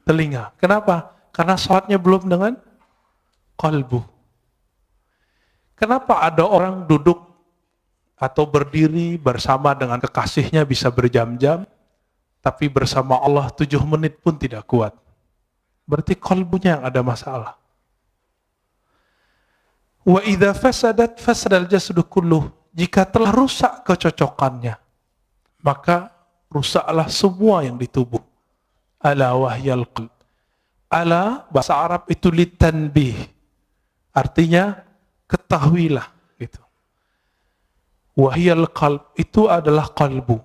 telinga. Kenapa? Karena sholatnya belum dengan qalbu. Kenapa ada orang duduk atau berdiri bersama dengan kekasihnya bisa berjam-jam, tapi bersama Allah 7 menit pun tidak kuat? Berarti qalbunya yang ada masalah. Wa idza fasadat fasadal jasadu kulluh. Jika telah rusak kecocokannya, maka rusaklah semua yang di tubuh. Ala wahyal qalb. Ala bahasa Arab itu litanbih. Artinya ketahuilah gitu. Wahyal qalb itu adalah qalbu.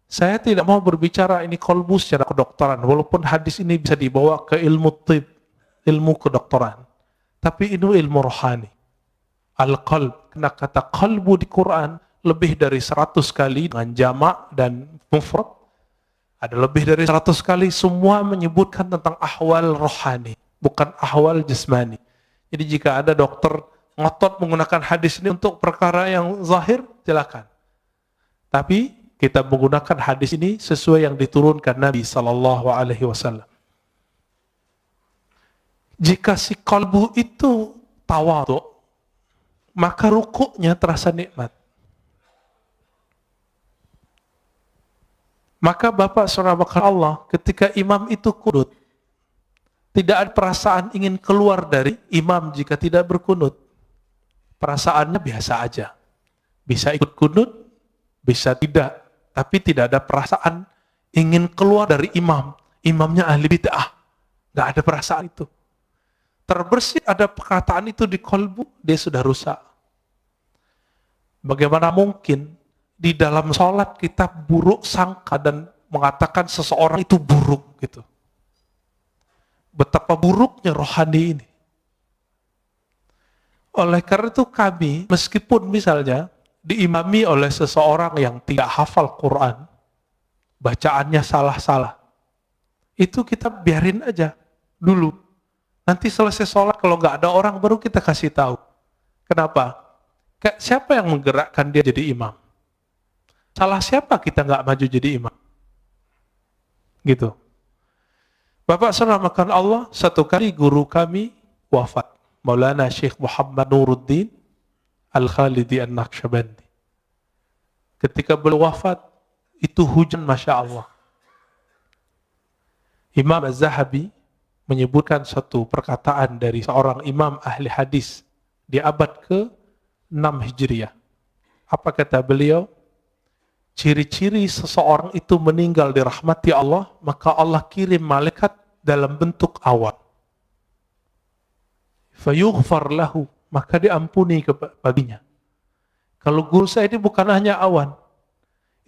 Saya tidak mau berbicara ini qalbu secara kedokteran, walaupun hadis ini bisa dibawa ke ilmu tib, ilmu kedokteran. Tapi ini ilmu rohani. Al-qalb, kena kata qalbu di Quran lebih dari 100 kali dengan jamak dan mufrad. Ada lebih dari 100 kali, semua menyebutkan tentang ahwal rohani, bukan ahwal jasmani. Jadi jika ada dokter ngotot menggunakan hadis ini untuk perkara yang zahir, silakan. Tapi kita menggunakan hadis ini sesuai yang diturunkan Nabi sallallahu alaihi wasallam. Jika si qalbu itu tawadhu, maka rukuknya terasa nikmat. Maka Bapak Saudara bakal Allah, ketika imam itu kunut, tidak ada perasaan ingin keluar dari imam jika tidak berkunut. Perasaannya biasa aja. Bisa ikut kunut, bisa tidak. Tapi tidak ada perasaan ingin keluar dari imam. Imamnya ahli bid'ah. Nggak ada perasaan itu. Terbersih ada perkataan itu di kolbu, dia sudah rusak. Bagaimana mungkin di dalam sholat kita buruk sangka dan mengatakan seseorang itu buruk gitu. Betapa buruknya rohani ini. Oleh karena itu kami, meskipun misalnya diimami oleh seseorang yang tidak hafal Quran, bacaannya salah-salah, itu kita biarin aja dulu. Nanti selesai sholat, kalau nggak ada orang, baru kita kasih tahu. Kenapa? Siapa yang menggerakkan dia jadi imam? Salah siapa kita nggak maju jadi imam? Gitu. Bapak saudara makan Allah, satu kali guru kami wafat. Maulana Syekh Muhammad Nuruddin Al-Khalidi An-Naqsyabandi. Ketika beliau wafat, itu hujan Masya Allah. Imam Az-Zahabi menyebutkan satu perkataan dari seorang imam ahli hadis di abad ke-6 Hijriah. Apa kata beliau? Ciri-ciri seseorang itu meninggal dirahmati Allah, maka Allah kirim malaikat dalam bentuk awan. Fayughfar lahu, maka diampuni baginya. Kalau guru saya ini bukan hanya awan,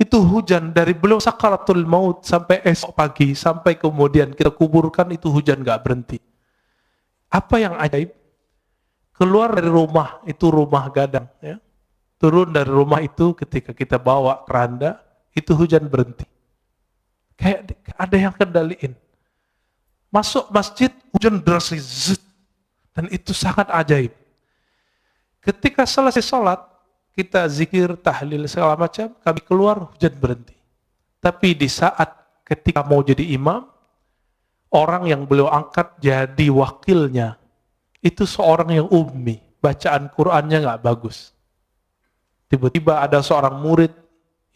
itu hujan dari beliau sakaratul maut sampai esok pagi, sampai kemudian kita kuburkan, itu hujan gak berhenti. Apa yang ajaib? Keluar dari rumah, itu rumah gadang, ya. Turun dari rumah itu ketika kita bawa keranda, itu hujan berhenti. Kayak ada yang kendaliin. Masuk masjid, hujan deras, dan itu sangat ajaib. Ketika selesai sholat, kita zikir, tahlil, segala macam, kami keluar, hujan berhenti. Tapi di saat ketika mau jadi imam, orang yang beliau angkat jadi wakilnya, itu seorang yang ummi, bacaan Qur'annya nggak bagus. Tiba-tiba ada seorang murid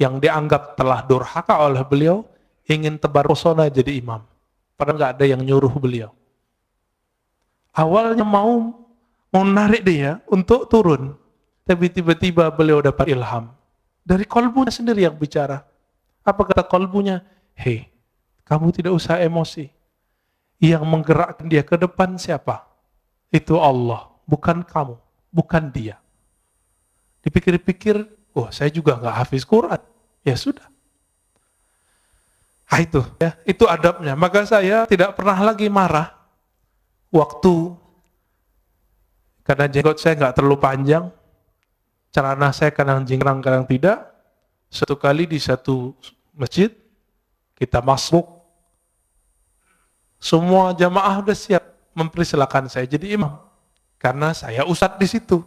yang dianggap telah durhaka oleh beliau, ingin tebar pesona jadi imam. Padahal nggak ada yang nyuruh beliau. Awalnya mau narik dia untuk turun, tapi tiba-tiba beliau dapat ilham. Dari kolbunya sendiri yang bicara. Apa kata kolbunya? Hei, kamu tidak usah emosi. Yang menggerakkan dia ke depan siapa? Itu Allah, bukan kamu, bukan dia. Dipikir-pikir, oh saya juga nggak hafiz Quran. Ya sudah. Itu ya, itu adabnya. Maka saya tidak pernah lagi marah waktu karena jenggot saya nggak terlalu panjang, celana saya kadang jingkrang, kadang tidak. Satu kali di satu masjid, kita masuk, semua jamaah sudah siap mempersilakan saya jadi imam, karena saya ustadz di situ.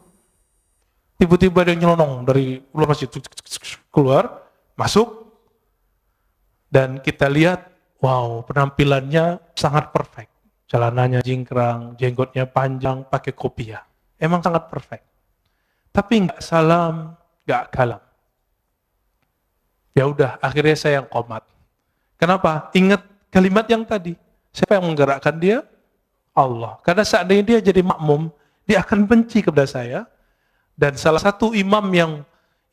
Tiba-tiba dia nyelonong dari luar masjid, keluar, masuk, dan kita lihat wow, penampilannya sangat perfect. Celananya jingkrang, jenggotnya panjang, pakai kopiah. Emang sangat perfect. Tapi nggak salam, nggak kalam. Ya udah, akhirnya saya yang komat. Kenapa? Ingat kalimat yang tadi. Siapa yang menggerakkan dia? Allah. Karena seandainya dia jadi makmum, dia akan benci kepada saya. Dan salah satu imam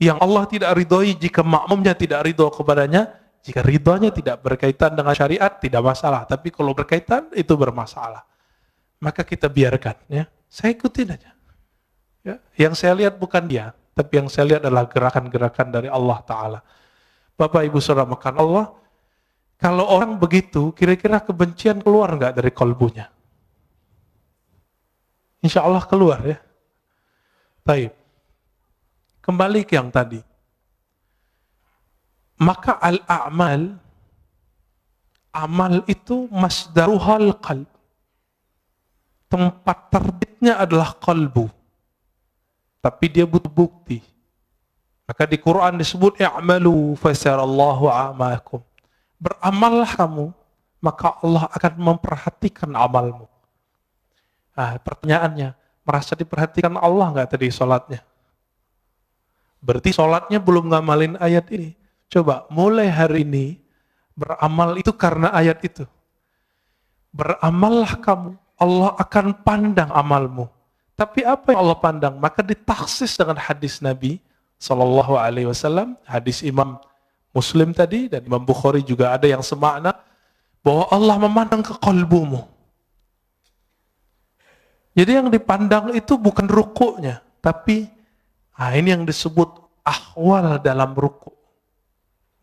yang Allah tidak ridhoi jika makmumnya tidak ridho kepadanya, jika ridhonya tidak berkaitan dengan syariat, tidak masalah. Tapi kalau berkaitan, itu bermasalah. Maka kita biarkan. Ya. Saya ikutin aja. Ya. Yang saya lihat bukan dia, tapi yang saya lihat adalah gerakan-gerakan dari Allah Ta'ala. Bapak, Ibu, Saudara, makan Allah, kalau orang begitu, kira-kira kebencian keluar nggak dari kalbunya? Insya Allah keluar ya. Baik. Kembali ke yang tadi. Maka al-a'mal, amal itu masdaruhal qalb. Tempat terbitnya adalah kalbu. Tapi dia butuh bukti. Maka di Quran disebut i'malu fasarallahu a'makum. Beramallah kamu, maka Allah akan memperhatikan amalmu. Nah, pertanyaannya, merasa diperhatikan Allah nggak tadi sholatnya? Berarti sholatnya belum ngamalin ayat ini. Coba, mulai hari ini, beramal itu karena ayat itu. Beramallah kamu, Allah akan pandang amalmu. Tapi apa yang Allah pandang? Maka ditaksis dengan hadis Nabi Sallallahu Alaihi Wasallam, hadis Imam Muslim tadi, dan Imam Bukhari juga ada yang semakna, bahwa Allah memandang ke kalbumu. Jadi yang dipandang itu bukan rukuknya, tapi ini yang disebut ahwal dalam rukuk.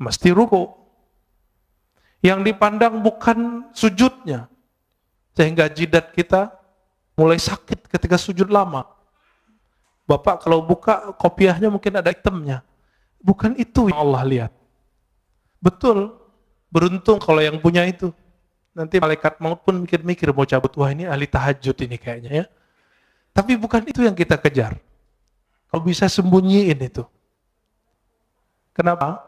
Mesti rukuk. Yang dipandang bukan sujudnya, sehingga jidat kita mulai sakit ketika sujud lama. Bapak kalau buka kopiahnya mungkin ada hitamnya. Bukan itu yang Allah lihat. Betul, beruntung kalau yang punya itu. Nanti malaikat maut pun mikir-mikir mau cabut, wah ini ahli tahajud ini kayaknya ya. Tapi bukan itu yang kita kejar. Kalau bisa sembunyiin itu. Kenapa?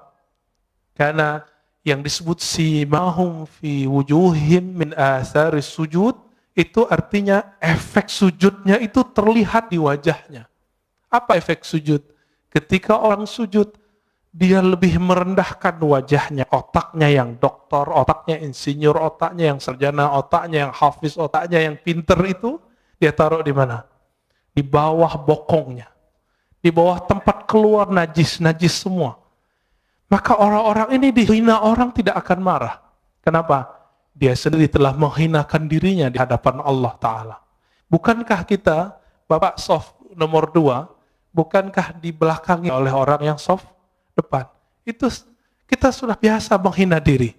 Karena yang disebut simahum fi wujuhim min atharis sujud, itu artinya efek sujudnya itu terlihat di wajahnya. Apa efek sujud? Ketika orang sujud, dia lebih merendahkan wajahnya, otaknya yang doktor, otaknya insinyur, otaknya yang sarjana, otaknya yang hafiz, otaknya yang pinter itu, dia taruh di mana? Di bawah bokongnya. Di bawah tempat keluar najis semua. Maka orang-orang ini dihina orang tidak akan marah. Kenapa? Dia sendiri telah menghinakan dirinya di hadapan Allah Ta'ala. Bukankah kita, Bapak soft nomor 2, bukankah dibelakangi oleh orang yang soft depan? Itu kita sudah biasa menghina diri.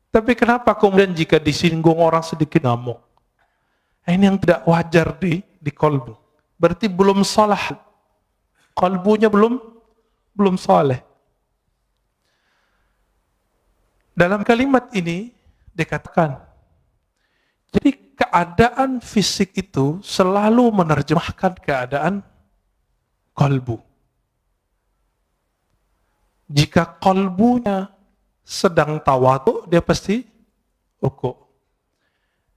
Tapi kenapa kemudian jika disinggung orang sedikit ngamuk? Ini yang tidak wajar di kalbu. Berarti belum salah. Kalbunya belum saleh. Dalam kalimat ini dikatakan, jadi keadaan fisik itu selalu menerjemahkan keadaan kalbu. Jika kalbunya sedang tawadu, dia pasti rukuk.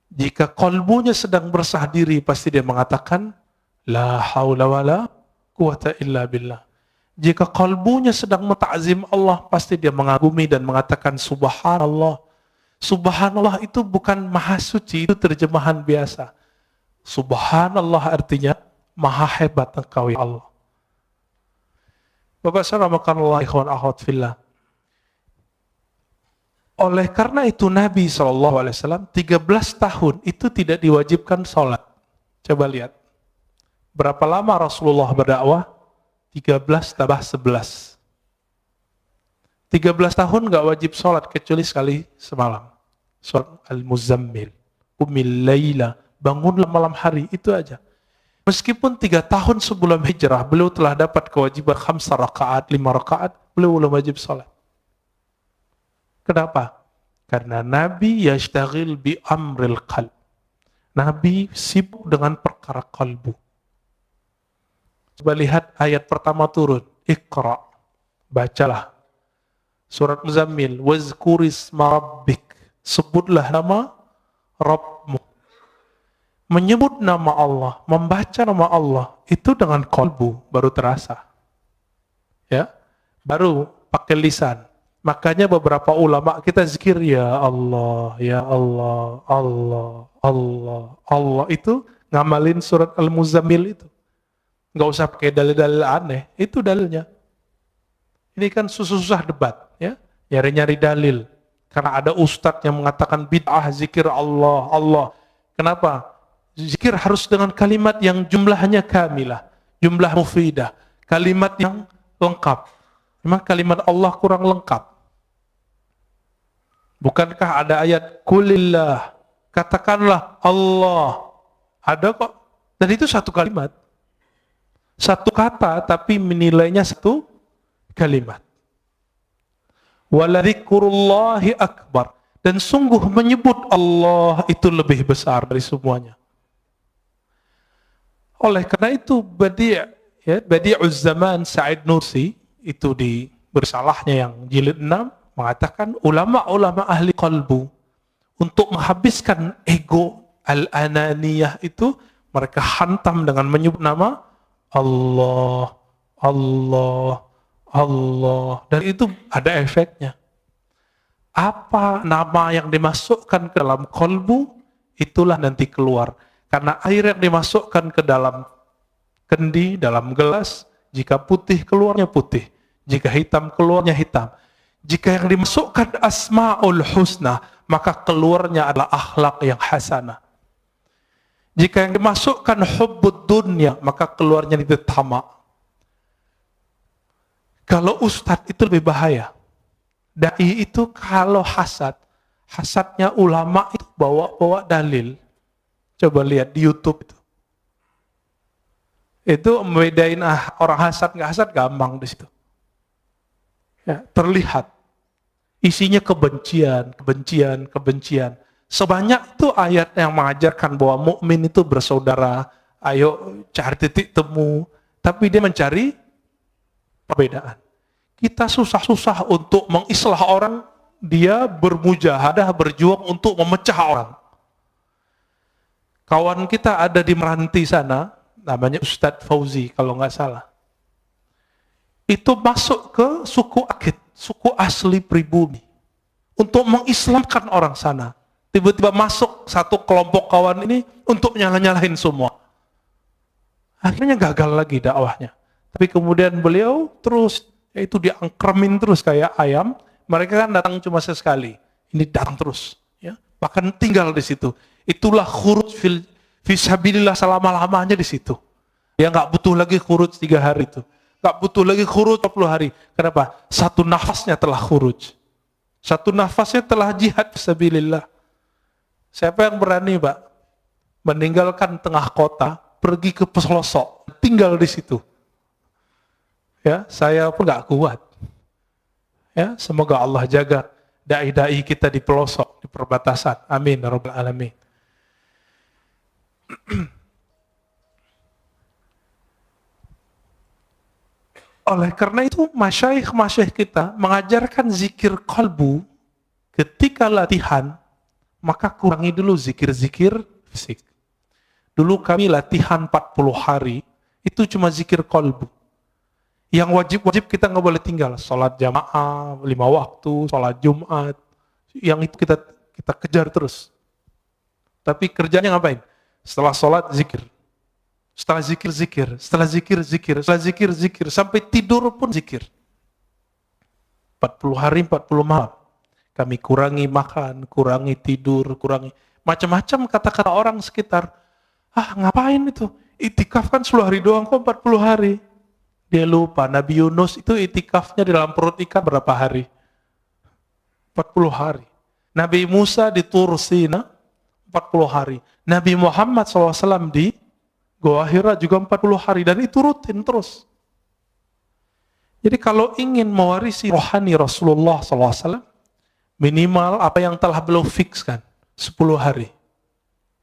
Jika kalbunya sedang bersah diri, pasti dia mengatakan, la haula wala quwata illa billah. Jika kalbunya sedang menta'zim Allah, pasti dia mengagumi dan mengatakan subhanallah. Subhanallah itu bukan maha suci, itu terjemahan biasa. Subhanallah artinya maha hebat engkau ya Allah. Bapak saudara makanallah ikhwan akhwat fillah. Oleh karena itu Nabi SAW 13 tahun itu tidak diwajibkan sholat. Coba lihat. Berapa lama Rasulullah berdakwah? 13 tambah 11. 13 tahun gak wajib sholat kecuali sekali semalam. Surat Al-Muzammil. Qumil laila. Bangunlah malam hari. Itu aja. Meskipun 3 tahun sebelum hijrah, beliau telah dapat kewajiban 5 rakaat, 5 rakaat, beliau belum wajib sholat. Kenapa? Karena Nabi yashtaghil bi amril qalb. Nabi sibuk dengan perkara kalbu. Coba lihat ayat pertama turun. Iqra. Bacalah. Surat Muzammil, wazkurisma rabbik. Sebutlah nama Rabbmu. Menyebut nama Allah, membaca nama Allah, itu dengan kolbu baru terasa. Ya, baru pakai lisan. Makanya beberapa ulama kita zikir ya Allah, ya Allah, Allah, Allah, Allah, itu ngamalin surat Al-Muzammil itu. Nggak usah pakai dalil-dalil aneh, itu dalilnya. Ini kan susah-susah debat, ya, nyari-nyari dalil. Karena ada ustadz yang mengatakan bid'ah zikir Allah, Allah. Kenapa? Zikir harus dengan kalimat yang jumlahnya kamilah, jumlah mufidah, kalimat yang lengkap. Memang kalimat Allah kurang lengkap. Bukankah ada ayat kulillah, katakanlah Allah. Ada kok. Dan itu satu kalimat. Satu kata tapi menilainya satu kalimat. Waladzikurullahi akbar. Dan sungguh menyebut Allah itu lebih besar dari semuanya. Oleh karena itu Badi'uz Zaman Sa'id Nursi itu di Bersalahnya yang jilid 6 mengatakan ulama-ulama ahli qalbu untuk menghabiskan ego al-ananiyah itu mereka hantam dengan menyebut nama Allah, Allah, Allah, dan itu ada efeknya. Apa nama yang dimasukkan ke dalam kolbu, itulah nanti keluar. Karena air yang dimasukkan ke dalam kendi, dalam gelas, jika putih keluarnya putih, jika hitam keluarnya hitam. Jika yang dimasukkan asma'ul husna, maka keluarnya adalah akhlak yang hasanah. Jika yang dimasukkan hubbud dunya, maka keluarnya itu tamak. Kalau ustadz itu lebih bahaya. Dai itu kalau hasadnya ulama itu bawa dalil. Coba lihat di YouTube itu. Itu membedain orang hasad nggak hasad gampang di situ. Ya, terlihat isinya kebencian, kebencian, kebencian. Sebanyak itu ayat yang mengajarkan bahwa mukmin itu bersaudara. Ayo cari titik temu. Tapi dia mencari perbedaan. Kita susah-susah untuk mengislah orang, dia bermujahadah, berjuang untuk memecah orang. Kawan kita ada di Meranti sana, namanya Ustadz Fauzi kalau nggak salah. Itu masuk ke suku Akit, suku asli pribumi, untuk mengislamkan orang sana. Tiba-tiba masuk satu kelompok kawan ini untuk nyala-nyalahin semua. Akhirnya gagal lagi dakwahnya. Tapi kemudian beliau terus, yaitu diangkremin terus kayak ayam. Mereka kan datang cuma sesekali, ini datang terus, ya. Bahkan tinggal di situ. Itulah khuruj fisabilillah selama-lamanya di situ. Dia nggak butuh lagi khuruj 3 hari itu. Nggak butuh lagi khuruj 40 hari. Kenapa? Satu nafasnya telah khuruj. Satu nafasnya telah jihad fisabilillah. Siapa yang berani, Pak, meninggalkan tengah kota, pergi ke pelosok, tinggal di situ? Ya, saya pun nggak kuat. Ya, semoga Allah jaga dai-dai kita di pelosok, di perbatasan. Amin ya rabbal alamin. Oleh karena itu, masyayikh kita mengajarkan zikir qalbu ketika latihan, maka kurangi dulu zikir-zikir fisik. Dulu kami latihan 40 hari, itu cuma zikir qalbu. Yang wajib-wajib kita nggak boleh tinggal. Sholat jamaah, 5 waktu, sholat Jumat. Yang itu kita kejar terus. Tapi kerjanya ngapain? Setelah sholat, zikir. Setelah zikir, zikir. Setelah zikir, zikir. Setelah zikir, zikir. Sampai tidur pun zikir. 40 hari, 40 malam. Kami kurangi makan, kurangi tidur, kurangi macam-macam kata-kata orang sekitar. Ngapain itu? Itikaf kan 10 hari doang kok 40 hari. Dia lupa, Nabi Yunus itu itikafnya di dalam perut ikan berapa hari? 40 hari. Nabi Musa di Tur Sina 40 hari. Nabi Muhammad SAW di Goa Hira juga 40 hari. Dan itu rutin terus. Jadi kalau ingin mewarisi rohani Rasulullah SAW, minimal apa yang telah beliau fikskan, 10 hari.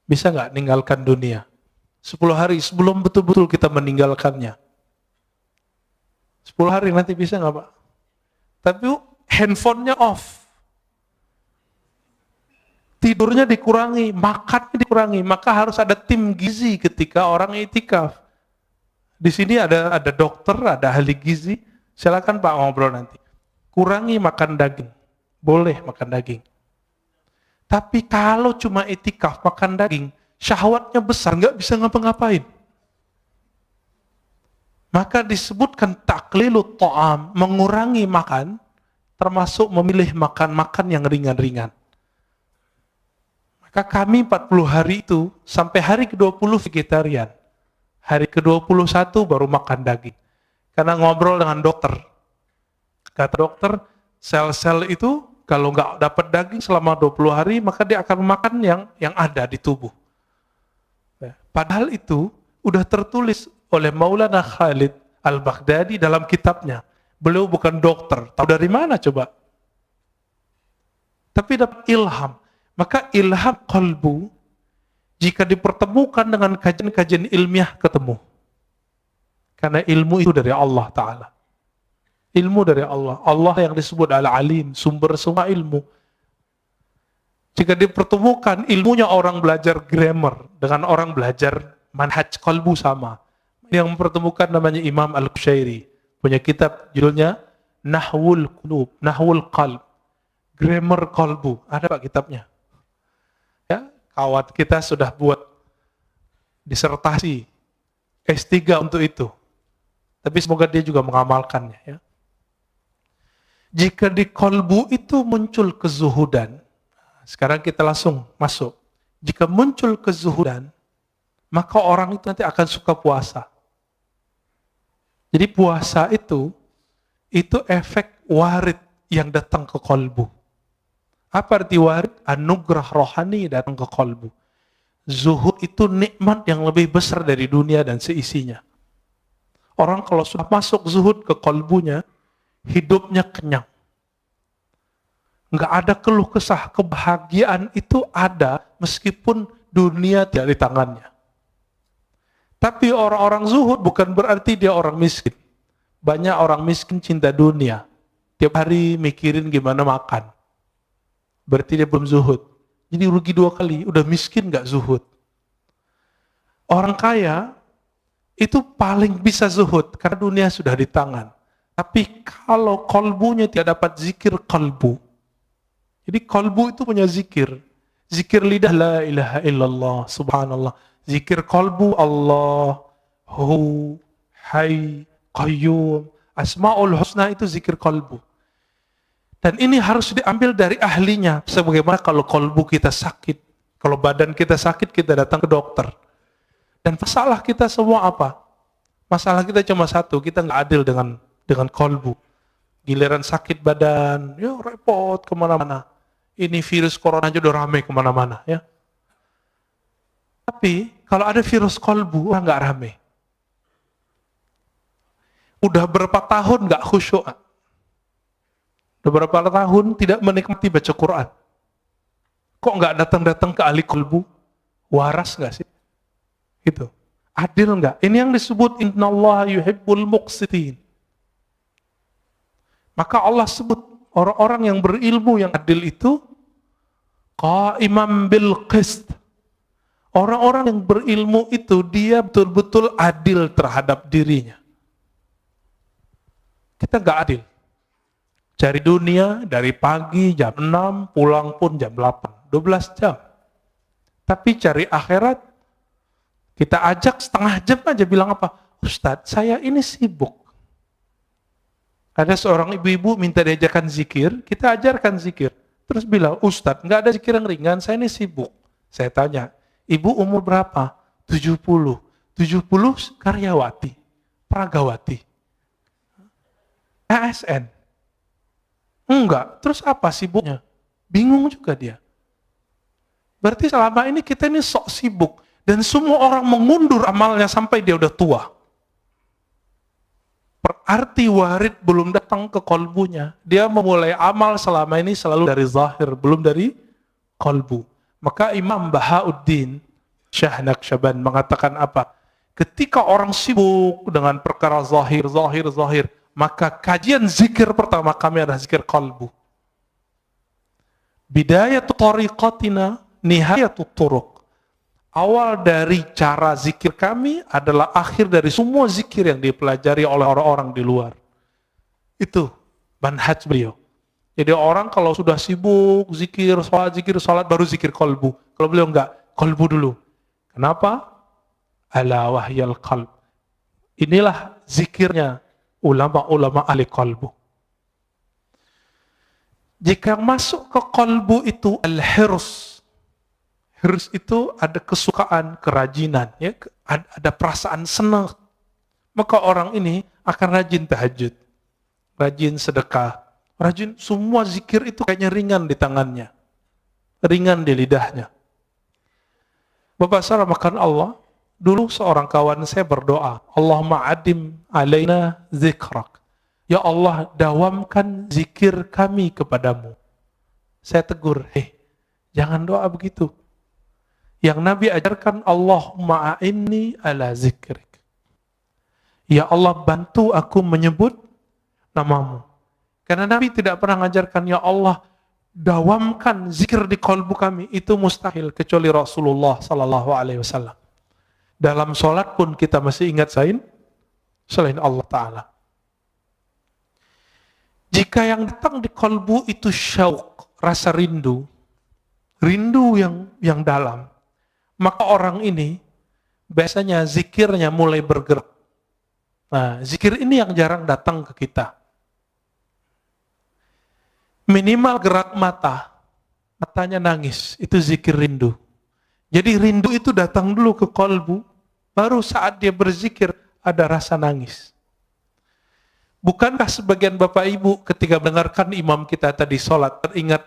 Bisa nggak ninggalkan dunia? 10 hari sebelum betul-betul kita meninggalkannya. 10 hari nanti bisa nggak, Pak? Tapi handphonenya off, tidurnya dikurangi, makannya dikurangi, maka harus ada tim gizi ketika orang itikaf. Di sini ada dokter, ada ahli gizi, silakan Pak ngobrol nanti. Kurangi makan daging, boleh makan daging. Tapi kalau cuma itikaf makan daging, syahwatnya besar, nggak bisa ngapa-ngapain. Maka disebutkan taklilut ta'am, mengurangi makan, termasuk memilih makan-makan yang ringan-ringan. Maka kami 40 hari itu, sampai hari ke-20 vegetarian. Hari ke-21 baru makan daging. Karena ngobrol dengan dokter. Kata dokter, sel-sel itu kalau nggak dapat daging selama 20 hari, maka dia akan makan yang ada di tubuh. Padahal itu udah tertulis oleh Maulana Khalid Al-Baghdadi dalam kitabnya. Beliau bukan dokter. Tahu dari mana coba? Tapi dapat ilham. Maka ilham qalbu, jika dipertemukan dengan kajian-kajian ilmiah, ketemu. Karena ilmu itu dari Allah Ta'ala. Ilmu dari Allah. Allah yang disebut Al-Alim, sumber semua ilmu. Jika dipertemukan ilmunya orang belajar grammar dengan orang belajar manhaj qalbu sama. Yang mempertemukan namanya Imam Al-Qushairi. Punya kitab judulnya Nahwul Qulub, Nahwul Qalb. Grammar qalbu. Ada Pak kitabnya. Ya, kawan kita sudah buat disertasi S3 untuk itu. Tapi semoga dia juga mengamalkannya. Ya. Jika di qalbu itu muncul kezuhudan, sekarang kita langsung masuk. Jika muncul kezuhudan, maka orang itu nanti akan suka puasa. Jadi puasa itu efek warid yang datang ke qalbu. Apa arti warid? Anugerah rohani datang ke qalbu. Zuhud itu nikmat yang lebih besar dari dunia dan seisinya. Orang kalau sudah masuk zuhud ke qalbunya, hidupnya kenyang. Nggak ada keluh kesah, kebahagiaan itu ada meskipun dunia tidak di tangannya. Tapi orang-orang zuhud bukan berarti dia orang miskin. Banyak orang miskin cinta dunia. Tiap hari mikirin gimana makan. Berarti dia belum zuhud. Jadi rugi 2 kali, udah miskin nggak zuhud. Orang kaya itu paling bisa zuhud karena dunia sudah di tangan. Tapi kalau kolbunya tidak dapat zikir kalbu, jadi kalbu itu punya zikir. Zikir lidah la ilaha illallah, subhanallah. Zikir kalbu Allah, hu, hay, qayyum. Asma'ul husna itu zikir kalbu. Dan ini harus diambil dari ahlinya. Sebagaimana kalau kalbu kita sakit, kalau badan kita sakit, kita datang ke dokter. Dan masalah kita semua apa? Masalah kita cuma satu, kita nggak adil dengan kalbu. Giliran sakit badan, ya repot kemana-mana. Ini virus corona aja udah rame kemana-mana. Ya. Tapi kalau ada virus kalbu, orang nggak rame. Udah berapa tahun nggak khusyuk. Udah berapa tahun tidak menikmati baca Quran. Kok nggak datang-datang ke ahli kalbu? Waras nggak sih? Gitu. Adil nggak? Ini yang disebut innallaha yuhibbul muqsitin. Maka Allah sebut orang-orang yang berilmu yang adil itu qaiman bil qist. Orang-orang yang berilmu itu dia betul-betul adil terhadap dirinya. Kita nggak adil. Cari dunia dari pagi jam 6, pulang pun jam 8, 12 jam. Tapi cari akhirat, kita ajak setengah jam aja bilang apa? Ustadz, saya ini sibuk. Ada seorang ibu-ibu minta diajarkan zikir, kita ajarkan zikir. Terus bilang, Ustadz, nggak ada zikir yang ringan, saya ini sibuk. Saya tanya, ibu umur berapa? 70. 70 karyawati, pragawati. ASN. Enggak, terus apa sibuknya? Bingung juga dia. Berarti selama ini kita ini sok sibuk. Dan semua orang mengundur amalnya sampai dia udah tua. Berarti warid belum datang ke kolbunya. Dia memulai amal selama ini selalu dari zahir, belum dari kolbu. Maka Imam Bahauddin Syah Naqsyaband mengatakan apa? Ketika orang sibuk dengan perkara zahir, Maka kajian zikir pertama kami adalah zikir qalbu. Bidayatu tariqatina, nihayatu turuq. Awal dari cara zikir kami adalah akhir dari semua zikir yang dipelajari oleh orang-orang di luar. Itu manhaj beliau. Jadi orang kalau sudah sibuk zikir salat baru zikir qalbu. Kalau beliau enggak, qalbu dulu. Kenapa? Ala wahyal qalb. Inilah zikirnya ulama-ulama ahli qalbu. Jika masuk ke qalbu itu al-hirs. Hirs itu ada kesukaan, kerajinan, ya, ada perasaan senang. Maka orang ini akan rajin tahajud, rajin sedekah, rajin semua zikir itu kayaknya ringan di tangannya, ringan di lidahnya. Bapak salah makan Allah, dulu seorang kawan saya berdoa, Allahumma adim alaina zikrak. Ya Allah, dawamkan zikir kami kepadamu. Saya tegur, jangan doa begitu. Yang Nabi ajarkan, Allahumma a'inni ala zikrik. Ya Allah, bantu aku menyebut namamu. Karena Nabi tidak pernah mengajarkan, ya Allah, dawamkan zikir di qalbu kami. Itu mustahil, kecuali Rasulullah sallallahu alaihi wasallam. Dalam sholat pun kita masih ingat selain Allah Ta'ala. Jika yang datang di qalbu itu syauq, rasa rindu yang dalam, maka orang ini biasanya zikirnya mulai bergerak. Nah, zikir ini yang jarang datang ke kita. Minimal gerak matanya nangis, itu zikir rindu. Jadi rindu itu datang dulu ke qalbu, baru saat dia berzikir ada rasa nangis. Bukankah sebagian Bapak Ibu ketika mendengarkan imam kita tadi sholat teringat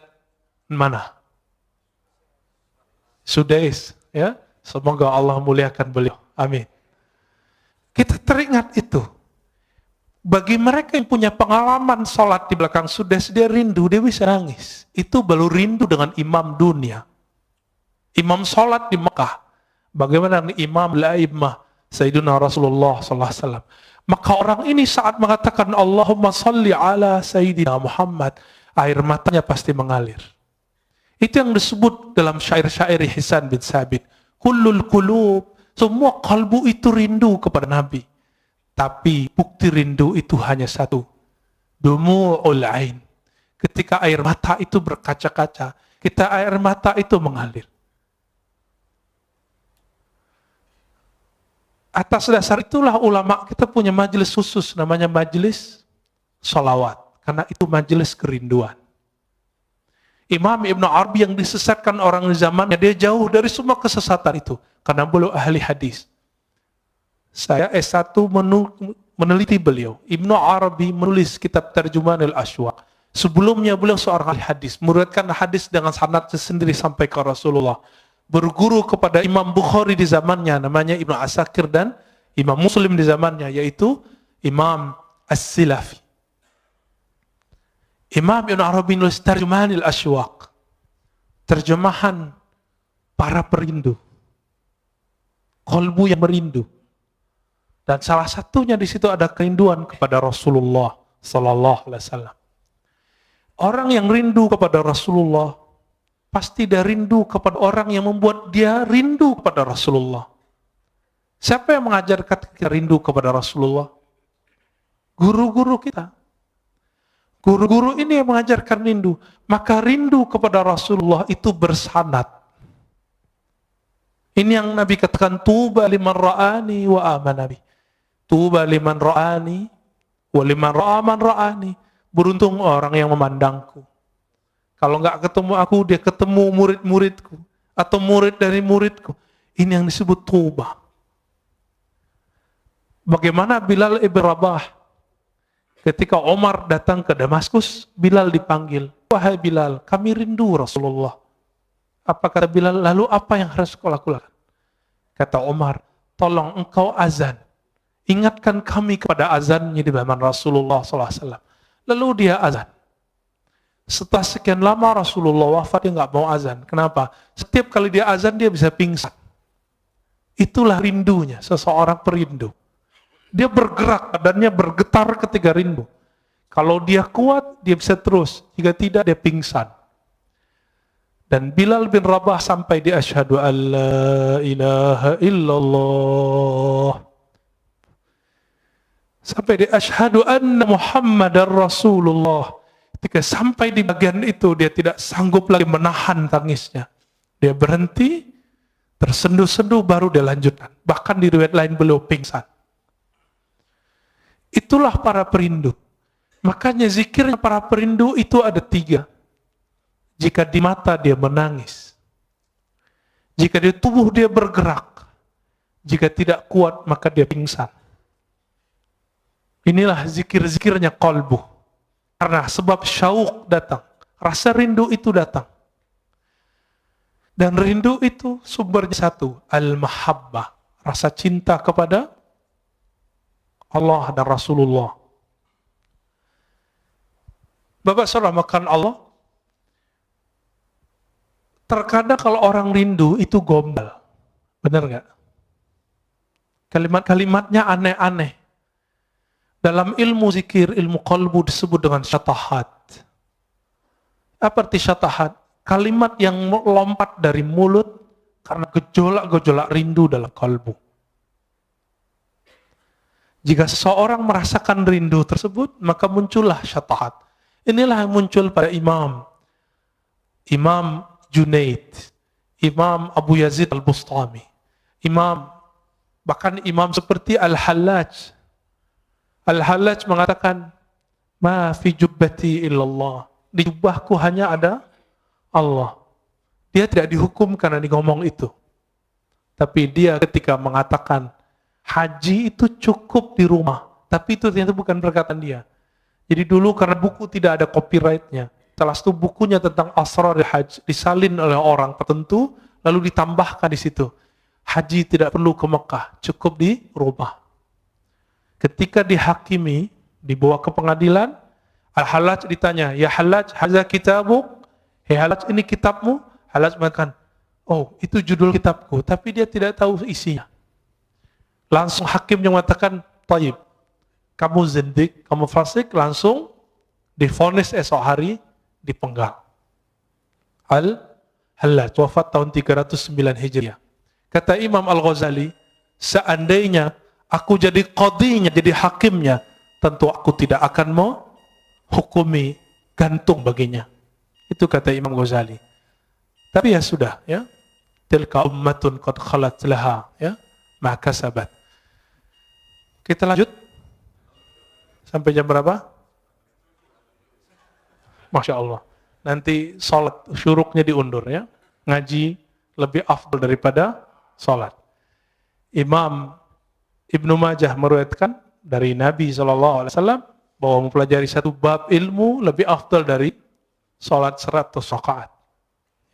mana? Sudais, ya. Semoga Allah muliakan beliau. Amin. Kita teringat itu. Bagi mereka yang punya pengalaman sholat di belakang Sudais, dia rindu, dia bisa nangis. Itu baru rindu dengan imam dunia. Imam sholat di Mekah. Bagaimana imam la'imah Sayyidina Rasulullah SAW. Maka orang ini saat mengatakan Allahumma salli ala Sayyidina Muhammad, air matanya pasti mengalir. Itu yang disebut dalam syair-syair Hisan bin Sabit. Kullul qulub, semua kalbu itu rindu kepada Nabi. Tapi bukti rindu itu hanya satu. Dumu'ul ain. Ketika air mata itu berkaca-kaca, air mata itu mengalir. Atas dasar itulah ulama kita punya majelis khusus, namanya majelis sholawat. Karena itu majelis kerinduan. Imam Ibn Arabi yang disesatkan orang di zamannya, dia jauh dari semua kesesatan itu. Karena beliau ahli hadis. Saya S1 meneliti beliau. Ibn Arabi menulis kitab Tarjumanul Ashwaq. Sebelumnya beliau seorang ahli hadis. Meriwayatkan hadis dengan sanad sendiri sampai ke Rasulullah. Berguru kepada Imam Bukhari di zamannya, namanya Ibnu Asakir, dan Imam Muslim di zamannya, yaitu Imam As-Silafi. Imam Ibn Arabi nulis Tarjumanul Ashwaq, terjemahan para perindu, qalbu yang merindu, dan salah satunya di situ ada kerinduan kepada Rasulullah Sallallahu Alaihi Wasallam. Orang yang rindu kepada Rasulullah pasti dia rindu kepada orang yang membuat dia rindu kepada Rasulullah. Siapa yang mengajarkan kita rindu kepada Rasulullah? Guru-guru kita. Guru-guru ini yang mengajarkan rindu. Maka rindu kepada Rasulullah itu bersanad. Ini yang Nabi katakan, tuba liman ra'ani wa amanabi. Tuba liman ra'ani wa liman ra'aman ra'ani. Beruntung orang yang memandangku. Kalau nggak ketemu aku, dia ketemu murid-muridku. Atau murid dari muridku. Ini yang disebut tuba. Bagaimana Bilal ibn Rabah? Ketika Omar datang ke Damaskus, Bilal dipanggil. Wahai Bilal, kami rindu Rasulullah. Apa kata Bilal? Lalu apa yang harus kau lakukan? Kata Omar, tolong engkau azan. Ingatkan kami kepada azannya di zaman Rasulullah SAW. Lalu dia azan. Setelah sekian lama Rasulullah wafat, dia nggak mau azan. Kenapa? Setiap kali dia azan, dia bisa pingsan. Itulah rindunya, seseorang perindu. Dia bergerak, badannya bergetar ketika rindu. Kalau dia kuat, dia bisa terus. Jika tidak, dia pingsan. Dan Bilal bin Rabah sampai di asyhadu an la ilaha illallah. Sampai di asyhadu anna Muhammadar Rasulullah. Ketika sampai di bagian itu, dia tidak sanggup lagi menahan tangisnya. Dia berhenti, tersenduh-senduh, baru dia lanjutkan. Bahkan di riwayat lain beliau pingsan. Itulah para perindu. Makanya zikirnya para perindu itu ada 3. Jika di mata dia menangis. Jika di tubuh dia bergerak. Jika tidak kuat maka dia pingsan. Inilah zikir-zikirnya qalbu. Karena sebab syauq datang. Rasa rindu itu datang. Dan rindu itu sumbernya satu. Al-mahabbah. Rasa cinta kepada Allah dan Rasulullah. Bapak saudara makan Allah. Terkadang kalau orang rindu itu gombal. Benar nggak? Kalimat-kalimatnya aneh-aneh. Dalam ilmu zikir, ilmu qalbu disebut dengan syatahat. Apa arti syatahat? Kalimat yang lompat dari mulut karena gejolak-gejolak rindu dalam kalbu. Jika seseorang merasakan rindu tersebut, maka muncullah syatahat. Inilah yang muncul pada Imam Junaid, Imam Abu Yazid Al-Bustami, bahkan imam seperti Al-Hallaj. Al-Hallaj mengatakan, ma fi jubbati illallah. Di jubahku hanya ada Allah. Dia tidak dihukum karena ngomong itu. Tapi dia ketika mengatakan, haji itu cukup di rumah. Tapi itu ternyata bukan perkataan dia. Jadi dulu karena buku tidak ada copyright-nya. Salah satu bukunya tentang asrar haji disalin oleh orang tertentu, lalu ditambahkan di situ. Haji tidak perlu ke Mekah, cukup di rumah. Ketika dihakimi, dibawa ke pengadilan, Al-Hallaj ditanya, ya Hallaj, haza kitabuk? Hei Hallaj, ini kitabmu? Hallaj mengatakan, oh itu judul kitabku, tapi dia tidak tahu isinya. Langsung hakimnya mengatakan, taib, kamu zindik, kamu fasik, langsung divonis esok hari, dipenggal. Al-Hallaj, wafat tahun 309 Hijriah. Kata Imam Al-Ghazali, seandainya aku jadi qadhinya, jadi hakimnya, tentu aku tidak akan mau hukumi gantung baginya. Itu kata Imam Ghazali. Tapi ya sudah, ya. Tilka ummatun qad khalat laha, ya, ma kasabat. Kita lanjut. Sampai jam berapa? Masya Allah. Nanti sholat syuruknya diundur, ya. Ngaji lebih afdal daripada sholat. Imam Ibnu Majah meriwayatkan dari Nabi SAW bahwa mempelajari satu bab ilmu lebih afdal dari sholat 100 rakaat.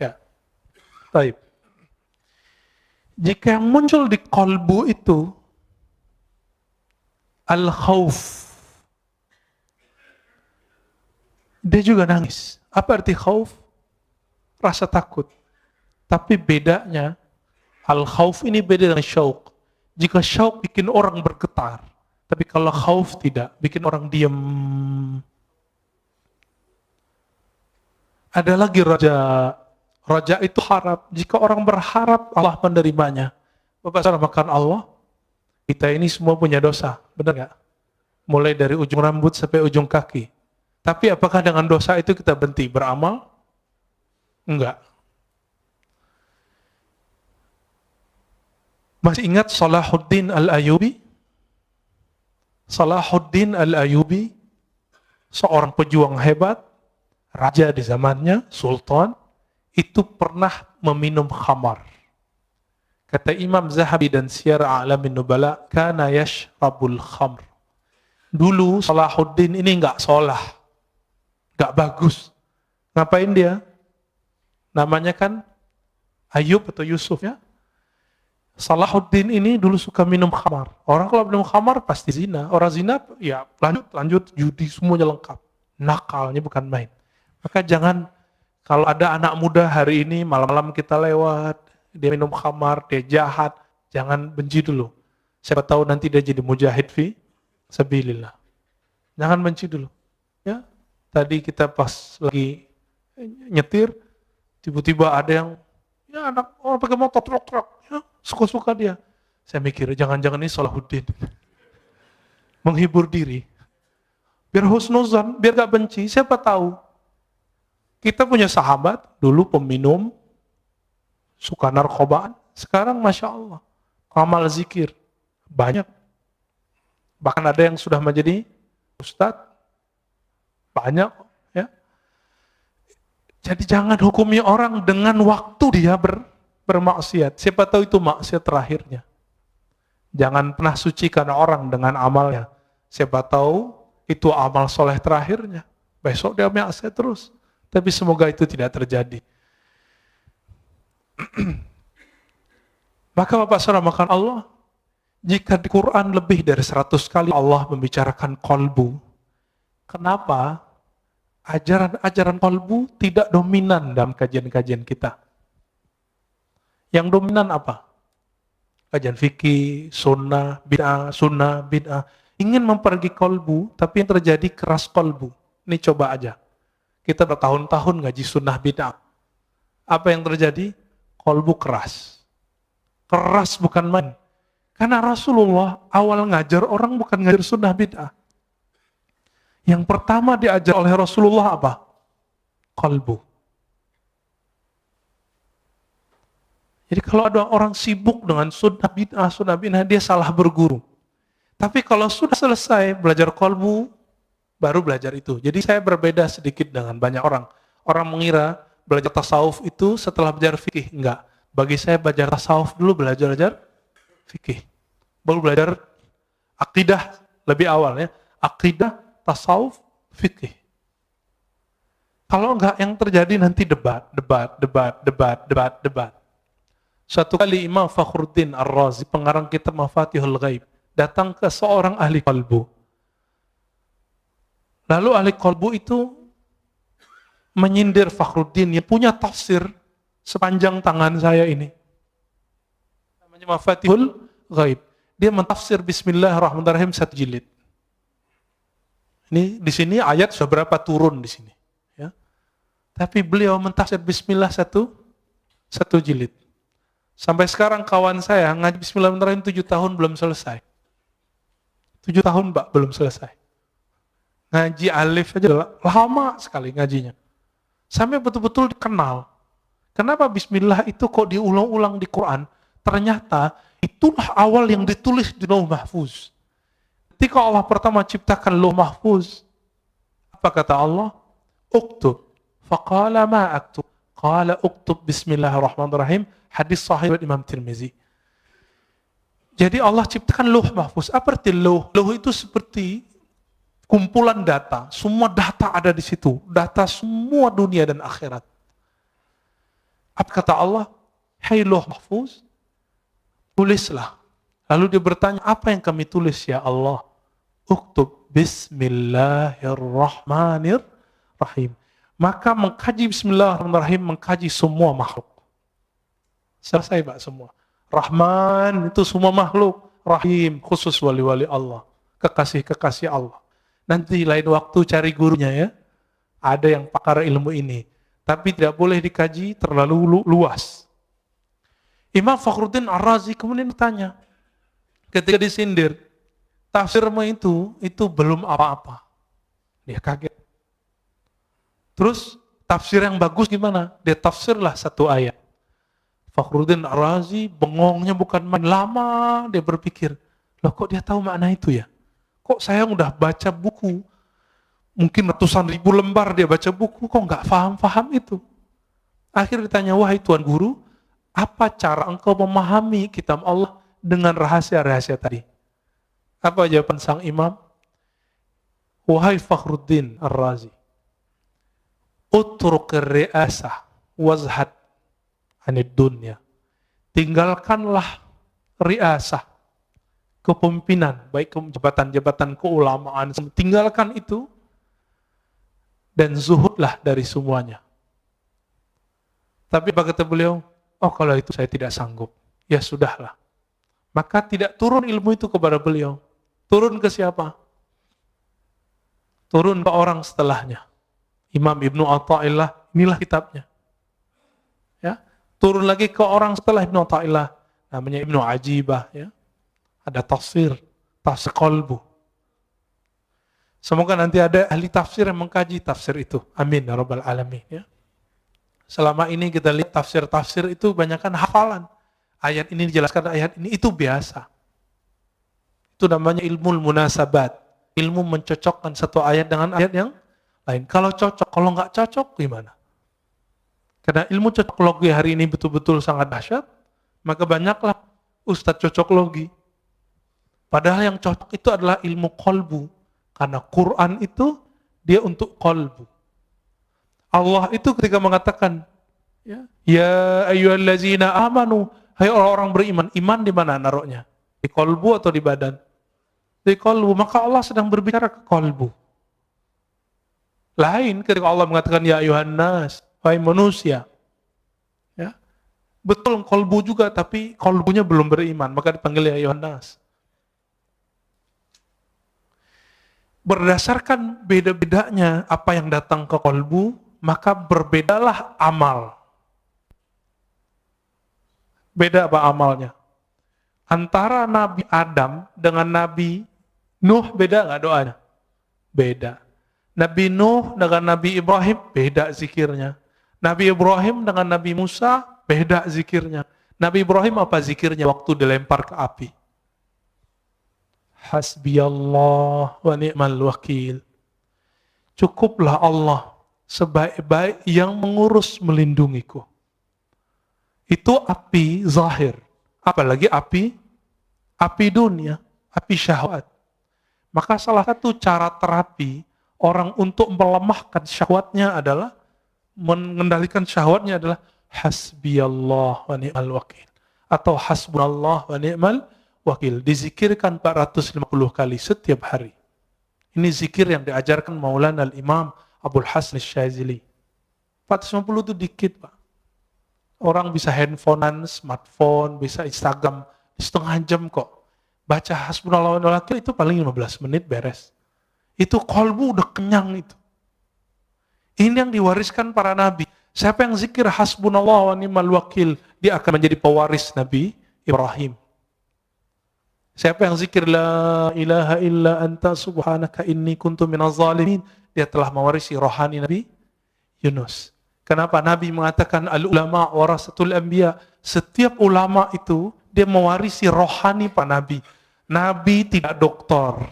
Ya. Baik. Jika yang muncul di qalbu itu al-khauf, dia juga nangis. Apa arti khauf? Rasa takut. Tapi bedanya, al-khauf ini beda dengan syauq. Jika syauq bikin orang bergetar, tapi kalau khauf tidak, bikin orang diam. Ada lagi raja. Raja itu harap. Jika orang berharap, Allah menerimanya. Bapak saudara makan Allah, kita ini semua punya dosa. Benar nggak? Mulai dari ujung rambut sampai ujung kaki. Tapi apakah dengan dosa itu kita berhenti beramal? Enggak. Masih ingat Salahuddin Al-Ayyubi? Salahuddin Al-Ayyubi, seorang pejuang hebat, raja di zamannya, sultan, itu pernah meminum khamar. Kata Imam Zahabi dan Siyar A'lamin Nubala, kana yashrabul khamr. Dulu Salahuddin ini enggak sholah, enggak bagus. Ngapain dia? Namanya kan Ayub atau Yusuf, ya. Salahuddin ini dulu suka minum khamar. Orang kalau minum khamar pasti zina. Orang zina ya lanjut judi semuanya lengkap. Nakalnya bukan main. Maka jangan kalau ada anak muda hari ini malam-malam kita lewat, dia minum khamar, dia jahat, jangan benci dulu. Siapa tahu nanti dia jadi mujahid fi sabilillah. Jangan benci dulu. Ya, tadi kita pas lagi nyetir, tiba-tiba ada yang, ya anak orang pakai motor truk-truk, ya, suka-suka dia. Saya mikir, jangan-jangan ini Salahuddin. Menghibur diri. Biar husnuzan, biar gak benci, siapa tahu. Kita punya sahabat, dulu peminum, suka narkobaan, sekarang Masya Allah, amal zikir, banyak. Bahkan ada yang sudah menjadi ustadz, banyak. Ya. Jadi jangan hukumi orang dengan waktu dia bermaksiat. Siapa tahu itu maksiat terakhirnya. Jangan pernah sucikan orang dengan amalnya. Siapa tahu itu amal soleh terakhirnya. Besok dia maksiat terus. Tapi semoga itu tidak terjadi. Maka Bapak Saudara makan Allah, jika di Quran lebih dari 100 kali Allah membicarakan kolbu, kenapa ajaran-ajaran kolbu tidak dominan dalam kajian-kajian kita? Yang dominan apa? Kajian fikih, sunnah, bid'ah. Ingin mempergi kolbu, tapi yang terjadi keras kolbu. Ini coba aja. Kita bertahun-tahun ngaji sunnah bid'ah. Apa yang terjadi? Kolbu keras. Keras bukan main. Karena Rasulullah awal ngajar orang bukan ngajar sunnah bid'ah. Yang pertama diajar oleh Rasulullah apa? Qalbu. Jadi kalau ada orang sibuk dengan sunnah bid'ah, dia salah berguru. Tapi kalau sudah selesai belajar qalbu, baru belajar itu. Jadi saya berbeda sedikit dengan banyak orang. Orang mengira belajar tasawuf itu setelah belajar fikih. Enggak. Bagi saya belajar tasawuf dulu, belajar fikih. Baru belajar akidah lebih awal ya. Akidah, tasawuf, fikih. Kalau enggak yang terjadi nanti debat. Suatu kali Imam Fakhruddin Ar-Razi, pengarang kitab Mafatihul Ghaib, datang ke seorang ahli qalbu. Lalu ahli qalbu itu menyindir Fakhruddin yang punya tafsir sepanjang tangan saya ini. Namanya Mafatihul Ghaib. Dia mentafsir Bismillahirrahmanirrahim 1 jilid. Ini di sini ayat sudah berapa turun di sini, ya. Tapi beliau mentafsir Bismillah 1 jilid. Sampai sekarang kawan saya ngaji Bismillahirrahmanirrahim 7 tahun belum selesai. 7 tahun Pak belum selesai. Ngaji alif aja lama sekali ngajinya. Sampai betul-betul dikenal. Kenapa Bismillah itu kok diulang-ulang di Quran? Ternyata itulah awal yang ditulis di Lauh Mahfuz. Ketika Allah pertama ciptakan Lauh Mahfuz, apa kata Allah? Uktub. Faqala ma aktub. Qala uktub Bismillahirrahmanirrahim. Hadis sahih Imam Tirmizi. Jadi Allah ciptakan Lauh Mahfuz. Apa arti lauh? Lauh itu seperti kumpulan data. Semua data ada di situ. Data semua dunia dan akhirat. Apa kata Allah? Hai Lauh Mahfuz, tulislah. Lalu dia bertanya, apa yang kami tulis ya Allah? Uktub Bismillahirrahmanirrahim. Maka mengkaji Bismillahirrahmanirrahim, mengkaji semua makhluk. Selesai Pak semua. Rahman itu semua makhluk. Rahim khusus wali-wali Allah. Kekasih-kekasih Allah. Nanti lain waktu cari gurunya ya. Ada yang pakar ilmu ini. Tapi tidak boleh dikaji terlalu luas. Imam Fakhruddin Ar-Razi kemudian bertanya, ketika disindir, tafsirmu itu belum apa-apa. Dia kaget. Terus tafsir yang bagus gimana? Dia tafsirlah 1 ayat. Fakhruddin Ar-Razi bengongnya bukan main, lama dia berpikir, loh kok dia tahu makna itu ya? Kok saya udah baca buku, mungkin ratusan ribu lembar dia baca buku, kok nggak paham itu? Akhirnya ditanya, wahai Tuan Guru, apa cara engkau memahami kitab Allah dengan rahasia-rahasia tadi? Apa jawaban sang imam? Wahai Fakhruddin Ar-Razi, utruk ri'asah wazhad anid dunya. Tinggalkanlah ri'asah, kepemimpinan, baik jabatan-jabatan keulamaan, tinggalkan itu, dan zuhudlah dari semuanya. Tapi apa kata beliau? Oh kalau itu saya tidak sanggup. Ya sudahlah. Maka tidak turun ilmu itu kepada beliau. Turun ke siapa? Turun ke orang setelahnya. Imam Ibnu Athaillah, inilah kitabnya. Ya, turun lagi ke orang setelah Ibnu Athaillah, namanya Ibnu Ajibah, ya. Ada tafsir qalbu. Semoga nanti ada ahli tafsir yang mengkaji tafsir itu. Amin ya rabbal alamin, ya. Selama ini kita lihat tafsir itu banyakkan hafalan. Ayat ini dijelaskan ayat ini, itu biasa. Itu namanya ilmu munasabat. Ilmu mencocokkan satu ayat dengan ayat yang lain. Kalau cocok, kalau nggak cocok gimana? Karena ilmu cocok logi hari ini betul-betul sangat dahsyat, maka banyaklah ustadz cocok logi. Padahal yang cocok itu adalah ilmu qalbu. Karena Quran itu dia untuk qalbu. Allah itu ketika mengatakan, ya ayyuhallazina amanu, hai orang-orang beriman, iman di mana naruhnya? Di qalbu atau di badan? Di qalbu. Maka Allah sedang berbicara ke qalbu. Lain ketika Allah mengatakan ya ayuhan nas, wahai manusia. Ya. Betul qalbu juga, tapi qalbunya belum beriman, maka dipanggil ya ayuhan nas. Berdasarkan beda-bedanya apa yang datang ke qalbu, maka berbedalah amal. Beda apa amalnya? Antara Nabi Adam dengan Nabi Nuh beda nggak doanya? Beda. Nabi Nuh dengan Nabi Ibrahim beda zikirnya. Nabi Ibrahim dengan Nabi Musa beda zikirnya. Nabi Ibrahim apa zikirnya waktu dilempar ke api? Hasbiyallah wa ni'mal wakil. Cukuplah Allah sebaik-baik yang mengurus melindungiku. Itu api zahir. Apalagi api dunia, api syahwat. Maka salah satu cara terapi orang untuk melemahkan syahwatnya adalah, mengendalikan syahwatnya adalah hasbiyallah wa ni'mal wakil. Atau hasbunallah wa ni'mal wakil. Dizikirkan 450 kali setiap hari. Ini zikir yang diajarkan Maulana al-Imam Abdul Hasan Syazili. 450 itu dikit, Pak. Orang bisa handphonean, smartphone, bisa Instagram, setengah jam kok. Baca hasbunallah wa ni'mal wakil itu paling 15 menit beres. Itu qalbu udah kenyang itu. Ini yang diwariskan para nabi. Siapa yang zikir hasbunallah wa ni'mal wakil, dia akan menjadi pewaris Nabi Ibrahim. Siapa yang zikir la ilaha illa anta subhanaka inni kuntu minaz zalimin, dia telah mewarisi rohani Nabi Yunus. Kenapa Nabi mengatakan al-ulama warasatul anbiya? Setiap ulama itu dia mewarisi rohani para nabi. Nabi tidak doktor.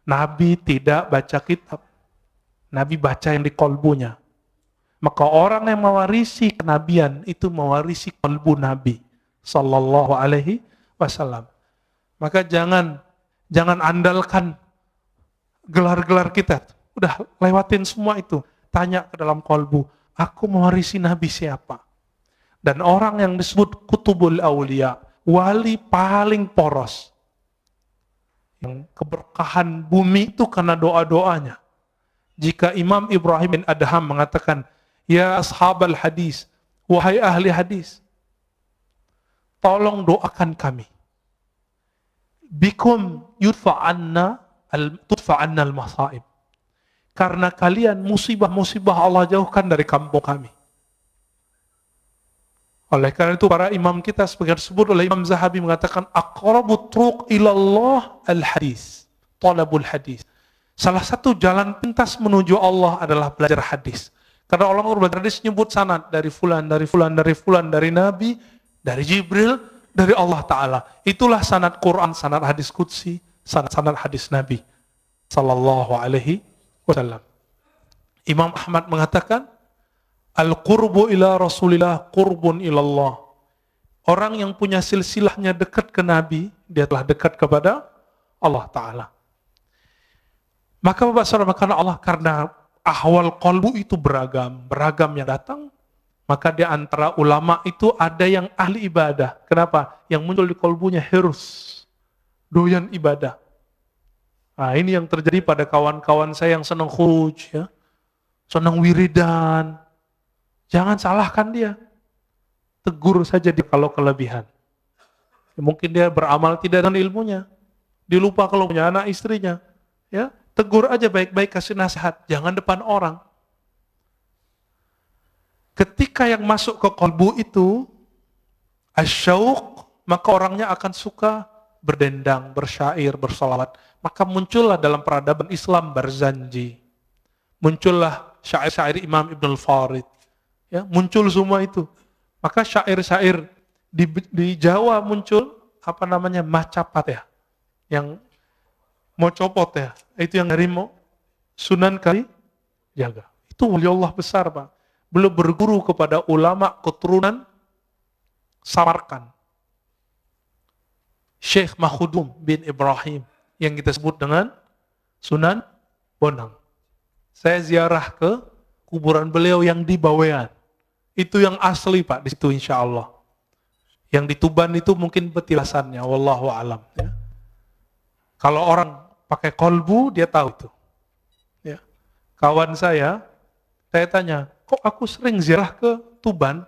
Nabi tidak baca kitab. Nabi baca yang di kolbunya. Maka orang yang mewarisi kenabian itu mewarisi kolbu Nabi sallallahu alaihi wasallam. Maka jangan andalkan gelar-gelar kita. Udah lewatin semua itu. Tanya ke dalam kolbu, aku mewarisi Nabi siapa? Dan orang yang disebut kutubul awliya, wali paling poros. Yang keberkahan bumi itu karena doa-doanya. Jika Imam Ibrahim bin Adham mengatakan, ya ashabal hadis, wahai ahli hadis, tolong doakan kami. Bikum tudfa'anna al-masaib. Karena kalian musibah-musibah Allah jauhkan dari kampung kami. Oleh karena itu para imam kita sebagai disebut oleh Imam Zahabi mengatakan aqrabut turuq ilallah al-hadis, talabul hadis. Salah satu jalan pintas menuju Allah adalah belajar hadis. Karena Allah belajar hadis nyebut sanad dari fulan, dari fulan, dari fulan, dari Nabi, dari Jibril, dari Allah Ta'ala. Itulah sanad Quran, sanad hadis qudsi, sanad hadis Nabi sallallahu alaihi wasallam. Imam Ahmad mengatakan al-qurbu ila Rasulillah qurbun ilallah. Orang yang punya silsilahnya dekat ke Nabi, dia telah dekat kepada Allah Ta'ala. Maka Bapak Saudara, karena ahwal qalbu itu beragam yang datang, maka di antara ulama itu ada yang ahli ibadah. Kenapa? Yang muncul di qalbunya hirs, doyan ibadah. Nah, ini yang terjadi pada kawan-kawan saya yang senang khuruj, ya, senang wiridan. Jangan salahkan dia. Tegur saja dia kalau kelebihan. Ya, mungkin dia beramal tidak dengan ilmunya. Dilupa kalau punya anak istrinya. Ya, tegur aja baik-baik, kasih nasihat, jangan depan orang. Ketika yang masuk ke kolbu itu asyauq, maka orangnya akan suka berdendang, bersyair, bersolawat. Maka muncullah dalam peradaban Islam Barzanji. Muncullah syair-syair Imam Ibn al-Farid. Ya, muncul semua itu. Maka syair-syair di Jawa muncul Macapat ya. Yang mau copot ya. Itu yang dari Sunan Kalijaga. Itu waliullah besar, Pak. Belum berguru kepada ulama keturunan Samarkand. Syekh Mahudum bin Ibrahim yang kita sebut dengan Sunan Bonang. Saya ziarah ke kuburan beliau yang di Bawean. Itu yang asli, Pak, di situ insya Allah. Yang di Tuban itu mungkin petilasannya, wallahu alam. Ya. Kalau orang pakai kolbu, dia tahu itu. Ya. Kawan saya tanya, kok aku sering ziarah ke Tuban,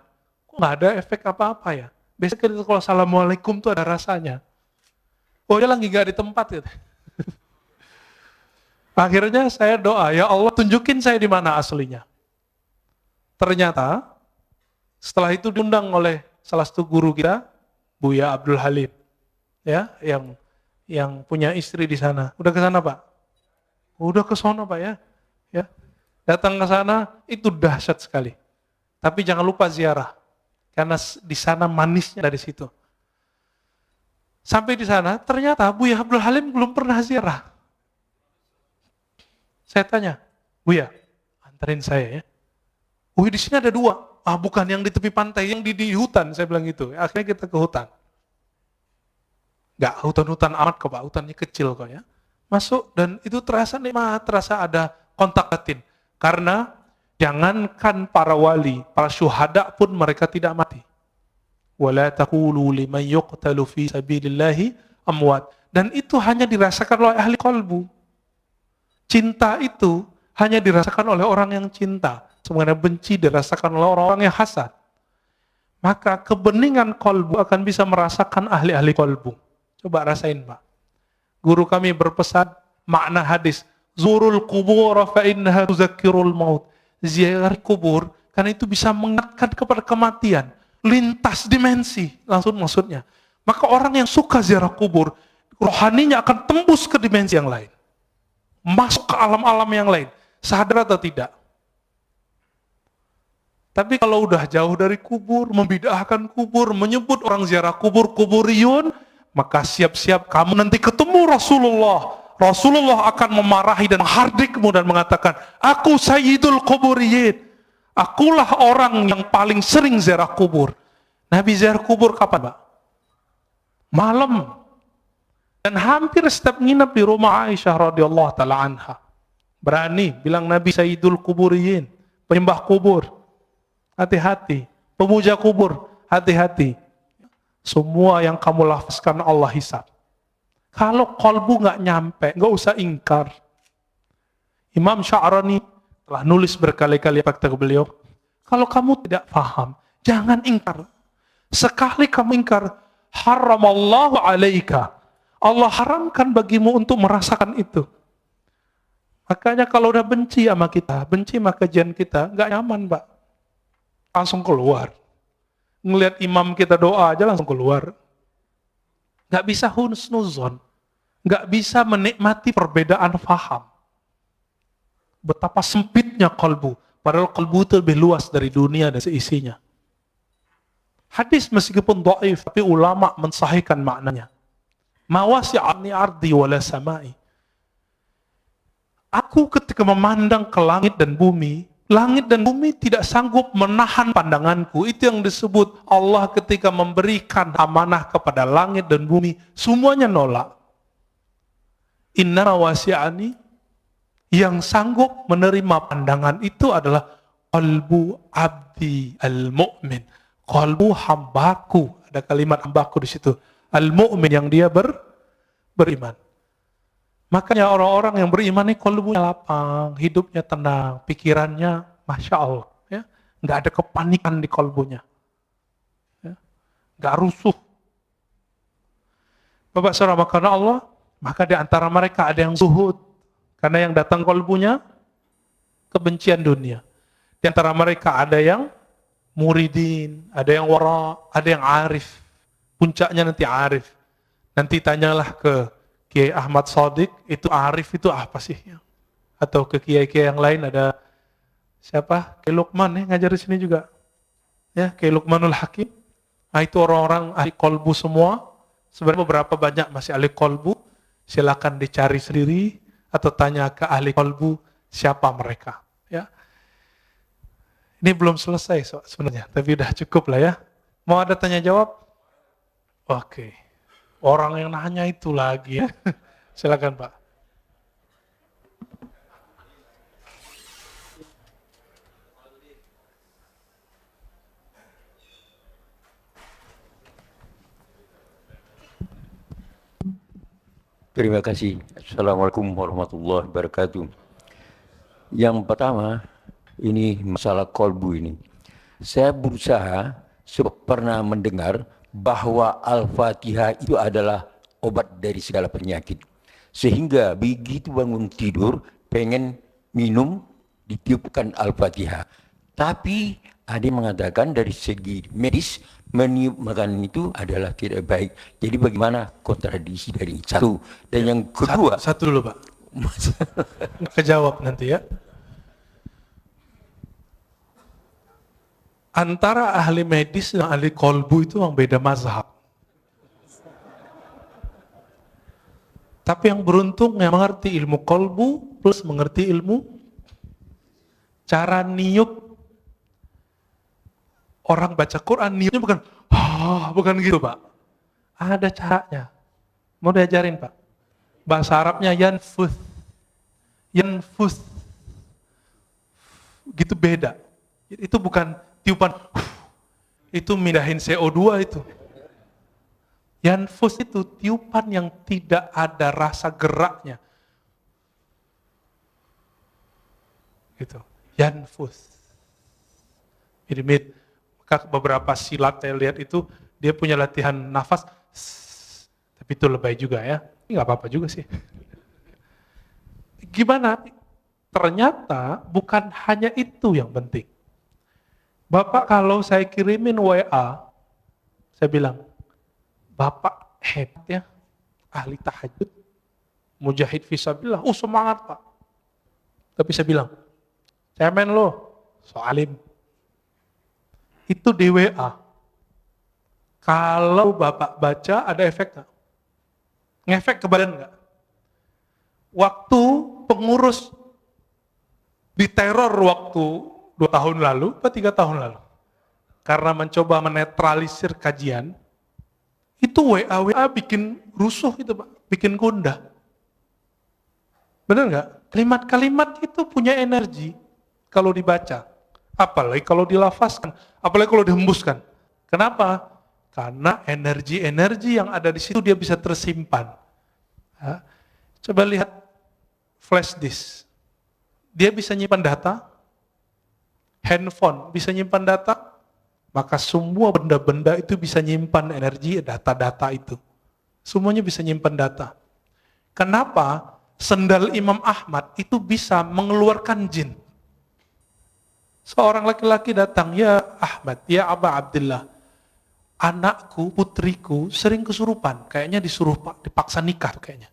kok nggak ada efek apa-apa ya? Biasanya kalau assalamualaikum tuh ada rasanya. Oh, dia lagi nggak di tempat gitu. Akhirnya saya doa, ya Allah tunjukin saya di mana aslinya. Ternyata setelah itu diundang oleh salah satu guru kita, Buya Abdul Halim, ya, yang punya istri di sana. Udah ke sana, Pak? Udah ke sana, Pak, ya. Ya. Datang ke sana itu dahsyat sekali. Tapi jangan lupa ziarah. Karena di sana manisnya dari situ. Sampai di sana, ternyata Buya Abdul Halim belum pernah ziarah. Saya tanya, Buya, anterin saya ya. Di sini ada 2. Bukan yang di tepi pantai, yang di hutan, saya bilang gitu. Akhirnya kita ke hutan. Nggak hutan-hutan amat kok, Pak, hutannya kecil kok ya. Masuk dan itu terasa nikmat, terasa ada kontak batin. Karena jangankan para wali, para syuhada pun mereka tidak mati. Wala taqulu liman yuqtalu fi sabilillahi amwat. Dan itu hanya dirasakan oleh ahli qalbu. Cinta itu hanya dirasakan oleh orang yang cinta. Sebenarnya benci dirasakan oleh orang-orang yang hasad. Maka kebeningan kolbu akan bisa merasakan ahli-ahli kolbu. Coba rasain, Pak. Guru kami berpesan makna hadis, zurul kubur fa innaha tuzakkirul maut. Ziarah kubur karena itu bisa mengingatkan kepada kematian, lintas dimensi, langsung maksudnya. Maka orang yang suka ziarah kubur, rohaninya akan tembus ke dimensi yang lain. Masuk ke alam-alam yang lain. Sadar atau tidak? Tapi kalau udah jauh dari kubur, membid'ahkan kubur, menyebut orang ziarah kubur, kuburiyun, maka siap-siap kamu nanti ketemu Rasulullah. Rasulullah akan memarahi dan menghardikmu dan mengatakan, aku sayyidul kuburiyin. Akulah orang yang paling sering ziarah kubur. Nabi ziarah kubur kapan, Pak? Malam. Dan hampir setiap nginep di rumah Aisyah radhiyallahu taala anha. Berani bilang Nabi sayyidul kuburiyin, penyembah kubur. Hati-hati, pemuja kubur, hati-hati. Semua yang kamu lafazkan Allah hisab. Kalau kolbu nggak nyampe, nggak usah ingkar. Imam Sya'rani telah nulis berkali-kali kata beliau, kalau kamu tidak paham, jangan ingkar. Sekali kamu ingkar, haramallahu alaika. Allah haramkan bagimu untuk merasakan itu. Makanya kalau udah benci sama kita, benci sama kajian kita, nggak nyaman, Pak. Langsung keluar. Ngelihat imam kita doa aja langsung keluar. Nggak bisa husnuzon. Nggak bisa menikmati perbedaan faham. Betapa sempitnya kalbu. Padahal kalbu itu lebih luas dari dunia dan seisinya. Hadis meskipun dhaif, tapi ulama mensahihkan maknanya. Mawasi'ani ardi wala samai. Aku ketika memandang ke langit dan bumi tidak sanggup menahan pandanganku. Itu yang disebut Allah ketika memberikan amanah kepada langit dan bumi, semuanya nolak. Inna wasi'ani, yang sanggup menerima pandangan itu adalah qalbu abdi al-mu'min. Qalbu hambaku, ada kalimat hambaku di situ. Al-mu'min, yang dia beriman. Makanya orang-orang yang beriman ini qalbunya lapang, hidupnya tenang, pikirannya Masya Allah. Ya. Nggak ada kepanikan di qalbunya. Ya. Nggak rusuh. Bapak saudara, karena Allah, maka di antara mereka ada yang zuhud, karena yang datang kolbunya kebencian dunia. Di antara mereka ada yang muridin, ada yang wara, ada yang arif. Puncaknya nanti arif. Nanti tanyalah ke Kiai Ahmad Shadiq, itu arif itu apa sih? Atau ke kiai-kiai yang lain, ada siapa? Kiai Luqman ya, ngajar di sini juga. Ya, Kiai Luqmanul Hakim. Nah, itu orang-orang ahli kolbu semua. Sebenarnya beberapa banyak masih ahli kolbu. Silakan dicari sendiri atau tanya ke ahli kolbu siapa mereka. Ya, ini belum selesai sebenarnya, tapi udah cukup lah ya. Mau ada tanya jawab? Oke. Orang yang nanya itu lagi ya. Silakan Pak. Terima kasih. Assalamualaikum warahmatullahi wabarakatuh. Yang pertama, ini masalah kolbu ini. Saya berusaha, pernah mendengar bahwa Al-Fatihah itu adalah obat dari segala penyakit. Sehingga begitu bangun tidur, pengen minum, ditiupkan Al-Fatihah. Tapi ada yang mengatakan dari segi medis, meniup makanan itu adalah tidak baik. Jadi bagaimana kontradiksi dari satu? Dan yang kedua, Satu dulu Pak. Kejawab nanti ya. Antara ahli medis dan ahli kolbu itu memang beda mazhab. Tapi yang beruntung yang mengerti ilmu kolbu plus mengerti ilmu cara niup. Orang baca Quran niupnya bukan gitu Pak. Ada caranya. Mau diajarin Pak. Bahasa Arabnya yanfuth. Yanfuth. Gitu beda. Itu bukan tiupan. Itu mindahin CO2 itu. Yanfuth itu tiupan yang tidak ada rasa geraknya. Gitu. Yanfuth. Mirip-mirip. Beberapa silat saya lihat itu dia punya latihan nafas, tapi itu lebay juga ya. Ini nggak apa-apa juga sih. Gimana? Ternyata bukan hanya itu yang penting. Bapak kalau saya kirimin WA, saya bilang, Bapak hebat ya, ahli tahajud, mujahid fisabilillah, semangat Pak. Tapi saya bilang, cemen lo, soalim. Itu di WA. Kalau Bapak baca ada efek nggak? Ngefek ke badan nggak? Waktu pengurus diteror waktu 2 tahun lalu atau 3 tahun lalu, karena mencoba menetralisir kajian, itu WA bikin rusuh itu Pak, bikin gundah. Benar nggak? Kalimat-kalimat itu punya energi kalau dibaca. Apalagi kalau dilafazkan, apalagi kalau dihembuskan. Kenapa? Karena energi-energi yang ada di situ dia bisa tersimpan. Ya. Coba lihat flash disk. Dia bisa nyimpan data, handphone bisa nyimpan data, maka semua benda-benda itu bisa nyimpan energi data-data itu. Semuanya bisa nyimpan data. Kenapa sendal Imam Ahmad itu bisa mengeluarkan jin? Seorang laki-laki datang, ya Ahmad, ya Aba Abdullah, anakku, putriku sering kesurupan, kayaknya dipaksa nikah kayaknya.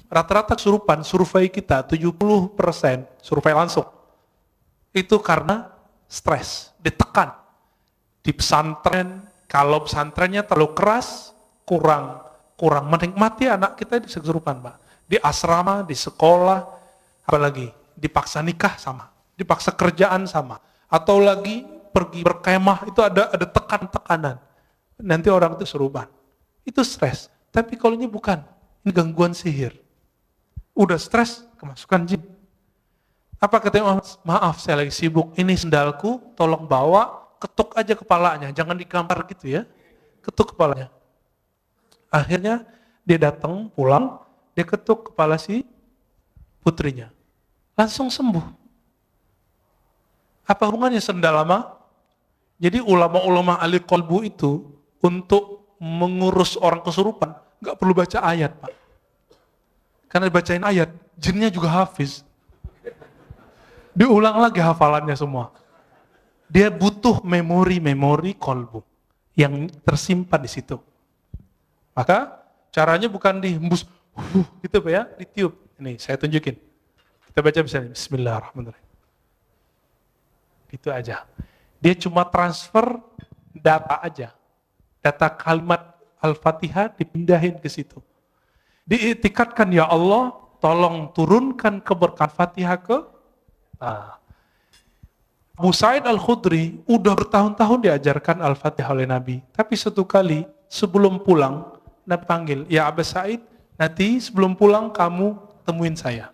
Rata-rata kesurupan, survei kita 70%, survei langsung, itu karena stres, ditekan. Di pesantren, kalau pesantrennya terlalu keras, kurang menikmati anak kita di kesurupan Pak. Di asrama, di sekolah, apalagi dipaksa nikah sama. Dipaksa kerjaan sama, atau lagi pergi berkemah itu ada tekanan. Nanti orang itu seruban. Itu stres. Tapi kalau ini bukan, ini gangguan sihir. Udah stres, kemasukan jin. Apa katanya? Maaf saya lagi sibuk. Ini sendalku, tolong bawa, ketuk aja kepalanya, jangan digampar gitu ya. Ketuk kepalanya. Akhirnya dia datang pulang, dia ketuk kepala si putrinya. Langsung sembuh. Apa hubungannya sendal sama? Jadi ulama-ulama ahli kolbu itu untuk mengurus orang kesurupan nggak perlu baca ayat, Pak. Karena dibacain ayat, jinnya juga hafiz. Diulang lagi hafalannya semua. Dia butuh memori kolbu yang tersimpan di situ. Maka caranya bukan dihembus, gitu Pak ya, ditiup. Ini saya tunjukin. Kita baca misalnya, Bismillahirrahmanirrahim. Gitu aja. Dia cuma transfer data aja. Data kalimat Al-Fatihah dipindahin ke situ. Diiktikadkan, ya Allah, tolong turunkan keberkahan Fatihah ke Abu Sa'id Al-Khudri udah bertahun-tahun diajarkan Al-Fatihah oleh Nabi. Tapi satu kali sebelum pulang, Nabi panggil, ya Abu Sa'id, nanti sebelum pulang kamu temuin saya.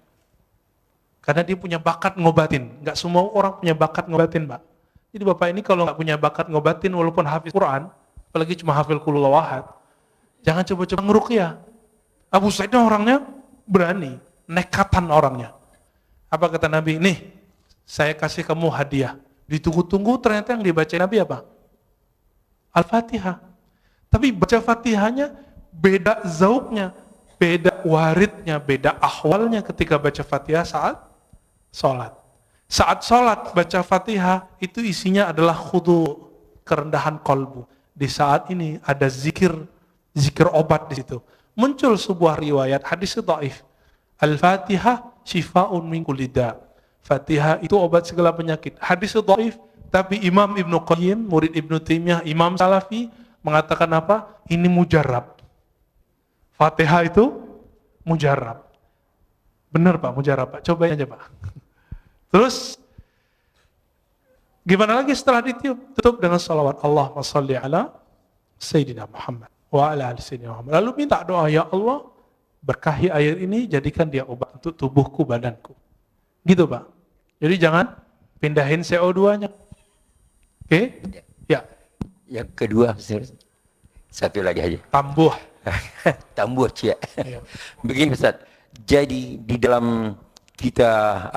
Karena dia punya bakat ngobatin. Nggak semua orang punya bakat ngobatin, Pak. Jadi Bapak ini kalau nggak punya bakat ngobatin, walaupun hafiz Quran, apalagi cuma hafil qul huwallahu ahad, jangan coba-coba ngeruqyah. Abu Sa'id orangnya berani, nekatan orangnya. Apa kata Nabi? Nih, saya kasih kamu hadiah. Ditunggu-tunggu ternyata yang dibaca Nabi apa? Al-Fatihah. Tapi baca Fatihahnya beda zauknya, beda waridnya, beda ahwalnya ketika baca Fatihah saat sholat. Saat sholat baca Fatihah itu isinya adalah khudu, kerendahan kolbu. Di saat ini ada zikir obat di situ. Muncul sebuah riwayat hadis dhaif. Al-Fatihah shifa'un min kulli da'. Fatihah itu obat segala penyakit. Hadis dhaif, tapi Imam Ibnu Qayyim, murid Ibnu Taimiyah, Imam Salafi mengatakan apa? Ini mujarab. Fatihah itu mujarab. Benar Pak, mujarab Pak. Cobain aja Pak. Terus gimana lagi setelah ditiup? Tutup dengan salawat Allahumma shalli ala Sayyidina Muhammad wa ala ali Sayyidina Muhammad. Lalu minta doa, ya Allah, berkahi air ini, jadikan dia obat untuk tubuhku, badanku. Gitu Pak. Jadi jangan pindahin CO2-nya. Oke? Ya. Yang kedua, satu lagi aja. Tambuh. Tambuh, Cia. Ya. Begini Ustaz, jadi di dalam kita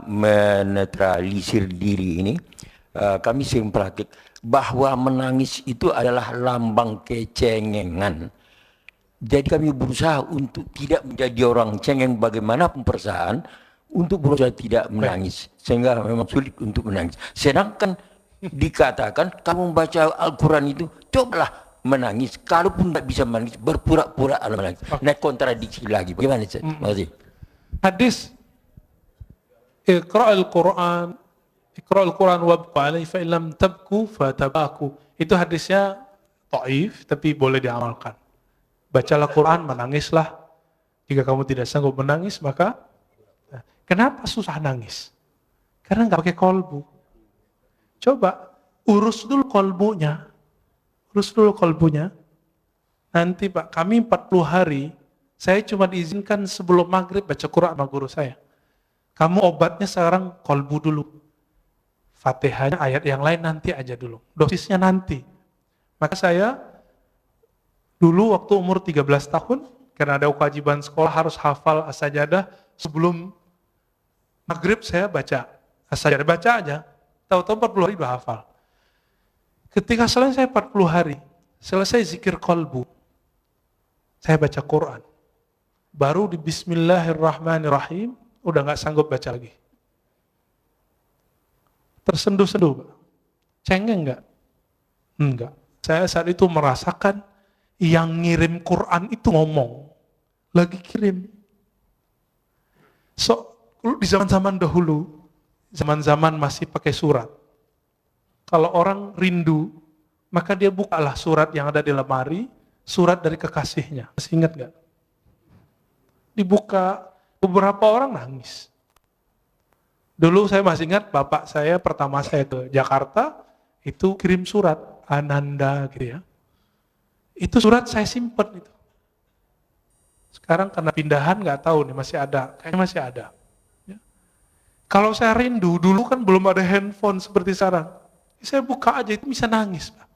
menetralisir diri ini, kami sering praktik bahwa menangis itu adalah lambang kecengengan. Jadi kami berusaha untuk tidak menjadi orang cengeng bagaimanapun perasaan, untuk berusaha tidak menangis. Sehingga memang sulit untuk menangis. Sedangkan dikatakan kamu membaca Al-Quran itu, cobalah menangis. Kalaupun tidak bisa menangis, berpura-pura menangis. Nah, kontradiksi lagi. Bagaimana? Terima kasih. Hadis Iqra'ul Quran wabku alaihi fa illam tabku fatabaku. Itu hadisnya dhaif tapi boleh diamalkan. Bacalah Quran, menangislah. Jika kamu tidak sanggup menangis, maka kenapa susah nangis? Karena nggak pakai kolbu. Coba urus dulu kolbunya. Nanti Pak, kami 40 hari, saya cuma diizinkan sebelum maghrib baca Quran sama guru saya. Kamu obatnya sekarang kolbu dulu. Fatihahnya ayat yang lain nanti aja dulu. Dosisnya nanti. Maka saya dulu waktu umur 13 tahun, karena ada kewajiban sekolah harus hafal as-sajadah, sebelum maghrib saya baca as-sajadah, baca aja. Tahu-tahu 40 hari udah hafal. Ketika selesai 40 hari, selesai zikir kolbu, saya baca Quran. Baru di Bismillahirrahmanirrahim, udah nggak sanggup baca lagi. Tersenduh-senduh, Pak. Cengeng nggak? Enggak. Saya saat itu merasakan yang ngirim Quran itu ngomong, lagi kirim. So, di zaman-zaman dahulu, zaman-zaman masih pakai surat. Kalau orang rindu, maka dia bukalah surat yang ada di lemari, surat dari kekasihnya. Masih ingat nggak? Dibuka, beberapa orang nangis. Dulu saya masih ingat bapak saya pertama saya ke Jakarta, itu kirim surat, Ananda gitu ya. Itu surat saya simpen itu. Sekarang karena pindahan nggak tahu nih masih ada, kayaknya masih ada. Ya. Kalau saya rindu, dulu kan belum ada handphone seperti sekarang. Saya buka aja itu bisa nangis. Pak.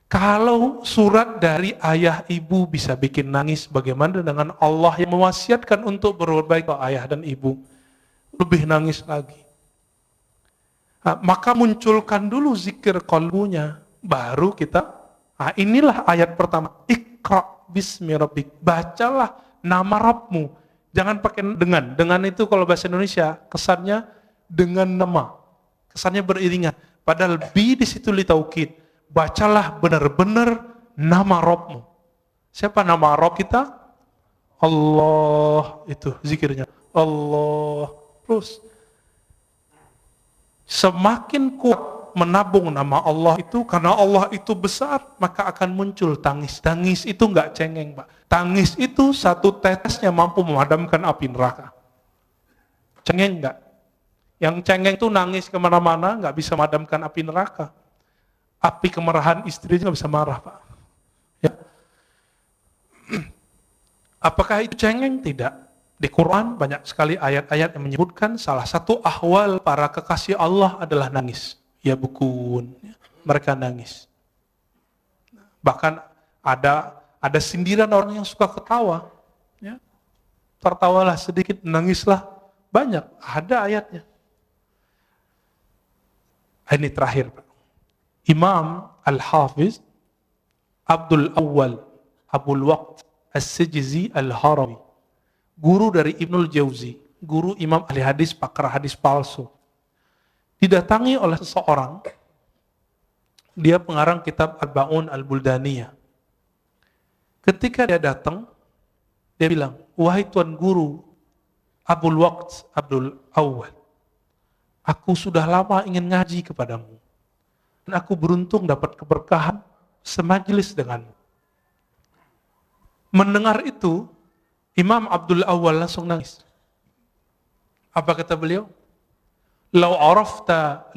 Kalau surat dari ayah ibu bisa bikin nangis, bagaimana dengan Allah yang mewasiatkan untuk berbuat baik ke ayah dan ibu? Lebih nangis lagi. Nah, maka munculkan dulu zikir kolbunya, baru kita, inilah ayat pertama, Iqra bismi rabbik. Bacalah nama Rabbmu. Jangan pakai dengan. Dengan itu kalau bahasa Indonesia kesannya dengan nama. Kesannya beriringan. Padahal bi di situ litaukid. Bacalah benar-benar nama Rabbmu. Siapa nama Rabb kita? Allah, itu zikirnya. Allah. Terus semakin kuat menabung nama Allah itu, karena Allah itu besar, maka akan muncul tangis. Tangis itu enggak cengeng, Pak. Tangis itu satu tetesnya mampu memadamkan api neraka. Cengeng enggak? Yang cengeng itu nangis kemana-mana, enggak bisa memadamkan api neraka. Api kemarahan istrinya enggak bisa marah, Pak. Ya. Apakah itu cengeng? Tidak. Di Quran banyak sekali ayat-ayat yang menyebutkan salah satu ahwal para kekasih Allah adalah nangis. Ya bukun, mereka nangis. Bahkan ada sindiran orang yang suka ketawa. Ya. Tertawalah sedikit, nangislah banyak. Ada ayatnya. Ini terakhir, Pak. Imam Al-Hafiz Abdul Awwal Abul Waqt As-Sijzi Al-Harawi, guru dari Ibnul Jauzi, guru imam ahli hadis, pakar hadis palsu, didatangi oleh seseorang. Dia pengarang kitab Al-Ba'un Al-Buldaniyah. Ketika dia datang, dia bilang, wahai tuan guru Abul Waqt Abdul Awwal, aku sudah lama ingin ngaji kepadamu, dan aku beruntung dapat keberkahan semajlis denganmu. Mendengar itu, Imam Abdul Awwal langsung nangis. Apa kata beliau? Lau arafta,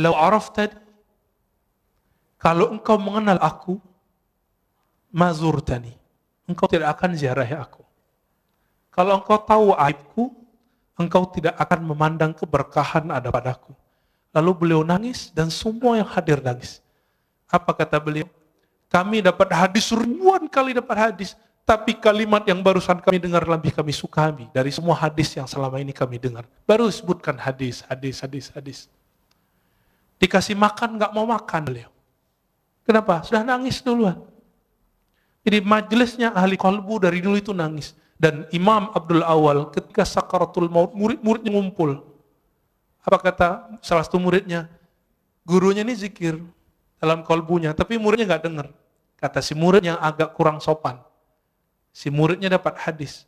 kalau engkau mengenal aku, mazurtani, engkau tidak akan ziarahi aku. Kalau engkau tahu aibku, engkau tidak akan memandang keberkahan ada padaku. Lalu beliau nangis dan semua yang hadir nangis. Apa kata beliau? Kami dapat hadis, ribuan kali dapat hadis, tapi kalimat yang barusan kami dengar lebih kami sukai dari semua hadis yang selama ini kami dengar. Baru sebutkan hadis. Dikasih makan, nggak mau makan beliau. Kenapa? Sudah nangis duluan. Jadi majelisnya ahli qalbu dari dulu itu nangis. Dan Imam Abdul Awwal ketika sakaratul maut, murid-muridnya ngumpul. Apa kata salah satu muridnya? Gurunya ini zikir dalam qalbunya, tapi muridnya nggak dengar. Kata si murid yang agak kurang sopan. Si muridnya dapat hadis.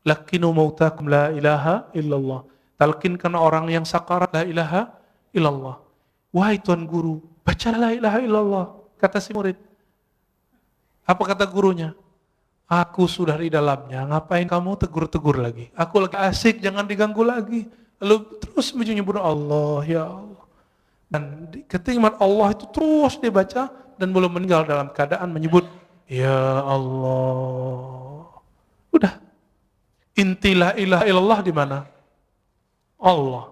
Lakinu mautakum la ilaha illallah. Talkinkan orang yang sakarat la ilaha illallah. Wahai tuan guru, baca la ilaha illallah. Kata si murid. Apa kata gurunya? Aku sudah di dalamnya, ngapain kamu tegur-tegur lagi? Aku lagi asik, jangan diganggu lagi. Lalu terus menyebut Allah, ya Allah. Dan ketika Allah itu terus dibaca dan belum meninggal dalam keadaan menyebut ya Allah. Udah. Inti la ilaha illallah di mana? Allah.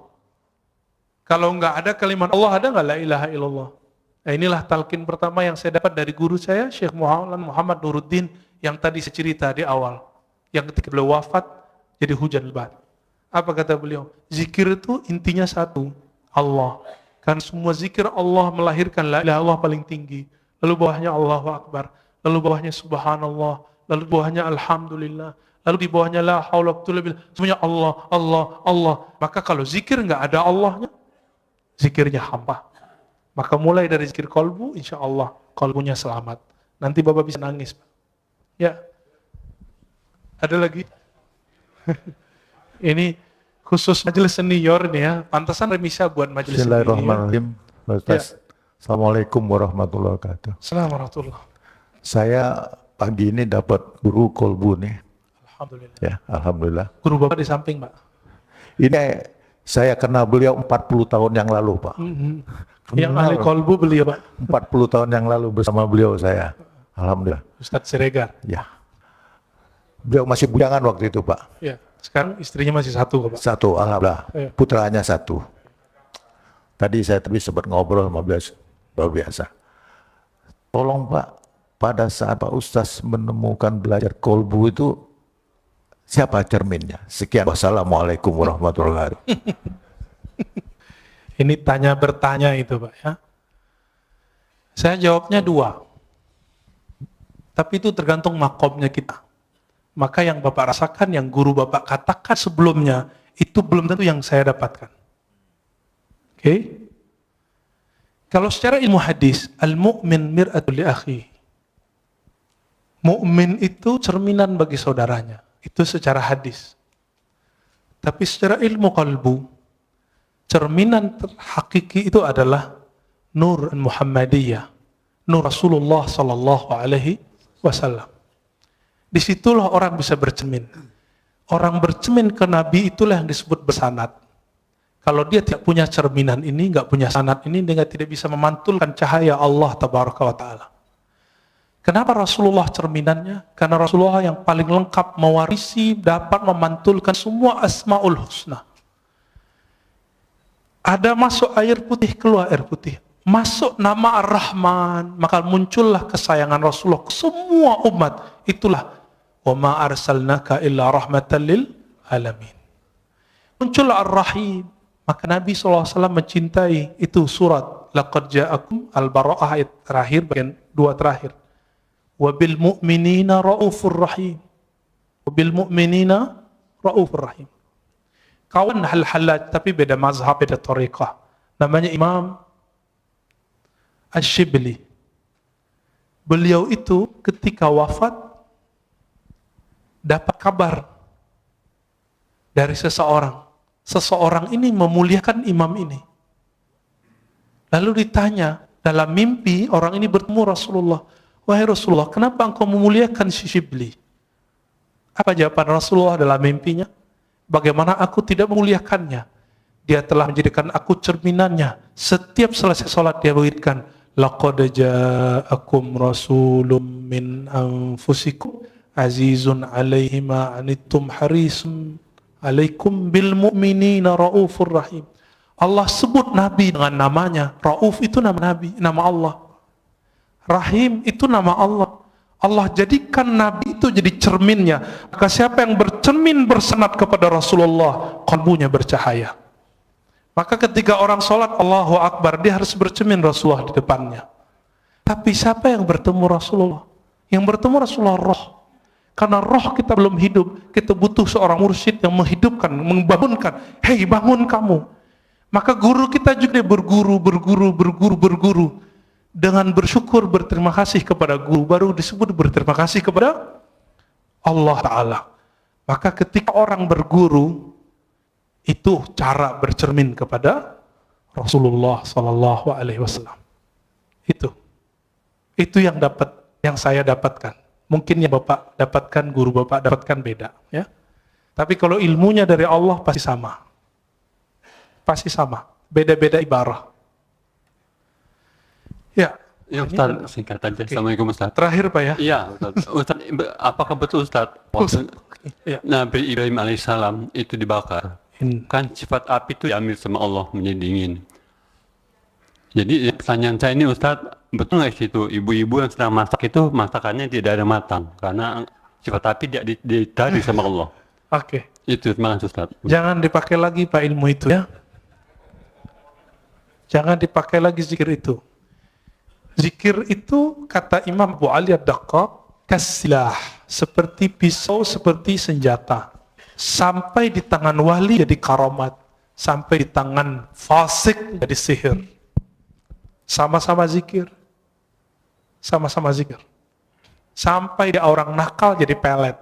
Kalau enggak ada kalimat Allah, ada enggak la ilaha illallah? Nah, inilah talqin pertama yang saya dapat dari guru saya, Syekh Muhammad Nuruddin, yang tadi saya cerita di awal. Yang ketika beliau wafat, jadi hujan lebat. Apa kata beliau? Zikir itu intinya satu, Allah. Kan semua zikir Allah melahirkan la ilaha illallah paling tinggi. Lalu bawahnya Allahu Akbar. Lalu bawahnya subhanallah, lalu bawahnya alhamdulillah, lalu di bawahnya la haula wa quwwata illa billah. Semuanya Allah, Allah, Allah. Maka kalau zikir enggak ada Allahnya, zikirnya hampa. Maka mulai dari zikir qalbu, insya Allah qalbunya selamat. Nanti Bapak bisa nangis, Pak. Ya. Ada lagi? Ini khusus majelis senior nih ya. Pantasan remisa buat majelis senior. Bismillahirrahmanirrahim. Ya. Assalamualaikum warahmatullahi wabarakatuh. Assalamualaikum warahmatullahi. Saya pagi ini dapat guru kolbu nih. Alhamdulillah. Ya, alhamdulillah. Guru Bapak di samping, Pak. Ini saya kenal beliau 40 tahun yang lalu, Pak. Yang ahli kolbu beliau, Pak. 40 tahun yang lalu bersama beliau saya. Alhamdulillah. Ustadz Siregar. Ya. Beliau masih bujangan waktu itu, Pak. Ya. Sekarang istrinya masih satu, Pak. Satu, alhamdulillah. Ya. Putranya satu. Tadi saya sempat ngobrol sama beliau, luar biasa. Tolong Pak, pada saat Pak Ustaz menemukan belajar kolbu itu, siapa cerminnya? Sekian. Wassalamualaikum warahmatullahi wabarakatuh. Ini tanya bertanya itu, Pak ya. Saya jawabnya dua. Tapi itu tergantung makomnya kita. Maka yang Bapak rasakan, yang guru Bapak katakan sebelumnya, itu belum tentu yang saya dapatkan. Oke? Kalau secara ilmu hadis, al-mu'min mir'atul li akhi. Mu'min itu cerminan bagi saudaranya. Itu secara hadis. Tapi secara ilmu qalbu, cerminan hakiki itu adalah nur Muhammadiyah, nur Rasulullah sallallahu alaihi wasallam. Disitulah orang bisa bercermin. Orang bercermin ke Nabi itulah yang disebut bersanad. Kalau dia tidak punya cerminan ini, nggak punya sanad ini, dia tidak bisa memantulkan cahaya Allah tabaraka wa ta'ala. Kenapa Rasulullah cerminannya? Karena Rasulullah yang paling lengkap mewarisi, dapat memantulkan semua asmaul husna. Ada masuk air putih, keluar air putih. Masuk nama Ar-Rahman, maka muncullah kesayangan Rasulullah ke semua umat. Itulah wa ma arsalnaka illa rahmatan lil alamin. Muncullah Ar-Rahim, maka Nabi SAW mencintai. Itu surat laqad ja'akum Al-Bara'ah ayat terakhir, bagian 2 terakhir. Wabil mu'minina ra'ufur rahim. Wabil mu'minina ra'ufur rahim. Kawan hal-halaj, tapi beda mazhab, beda tariqah. Namanya Imam Ash-Shibli. Beliau itu ketika wafat dapat kabar dari seseorang. Seseorang ini memuliakan imam ini. Lalu ditanya, dalam mimpi orang ini bertemu Rasulullah. Wahai Rasulullah, kenapa engkau memuliakan si Shibli? Apa jawaban Rasulullah dalam mimpinya? Bagaimana aku tidak memuliakannya? Dia telah menjadikan aku cerminannya. Setiap selesai sholat dia berikan, laqad ja'akum rasulun min anfusikum azizun alaihi ma anittum harisun alaikum bil mu'minina raufur rahim. Allah sebut Nabi dengan namanya. Rauf itu nama Nabi, nama Allah. Rahim itu nama Allah. Allah jadikan Nabi itu jadi cerminnya. Maka siapa yang bercermin bersenat kepada Rasulullah, kalbunya bercahaya. Maka ketika orang sholat Allahu Akbar, dia harus bercermin Rasulullah di depannya. Tapi siapa yang bertemu Rasulullah? Yang bertemu Rasulullah roh. Karena roh kita belum hidup, kita butuh seorang mursyid yang menghidupkan, membangunkan. Hei, bangun kamu. Maka guru kita juga berguru. Dengan bersyukur, berterima kasih kepada guru, baru disebut berterima kasih kepada Allah Ta'ala. Maka ketika orang berguru, itu cara bercermin kepada Rasulullah Sallallahu Alaihi Wasallam. Itu yang saya dapatkan. Mungkin yang Bapak dapatkan, guru Bapak dapatkan beda, ya. Tapi kalau ilmunya dari Allah pasti sama. Pasti sama. Beda-beda ibarah. Ya. Ya Ustaz, singkat aja. Okay. Assalamualaikum Ustaz. Terakhir Pak ya. Iya Ustaz. Apakah betul Ustaz? Ya. Nabi Ibrahim alaihissalam itu dibakar. Kan sifat api itu diambil sama Allah menjadi dingin. Jadi pertanyaan saya ini Ustaz, betul nggak sih itu ibu-ibu yang sedang masak itu masakannya tidak ada matang karena sifat api ditarik sama Allah. Oke. Itu terima kasih Ustaz. Jangan dipakai lagi Pak ilmu itu ya. Jangan dipakai lagi zikir itu. Zikir itu kata Imam Abu Ali Ad-Daqqaq kasilah, seperti pisau, seperti senjata. Sampai di tangan wali jadi karamat, sampai di tangan fasik jadi sihir. Sama-sama zikir. Sama-sama zikir. Sampai di orang nakal jadi pelet.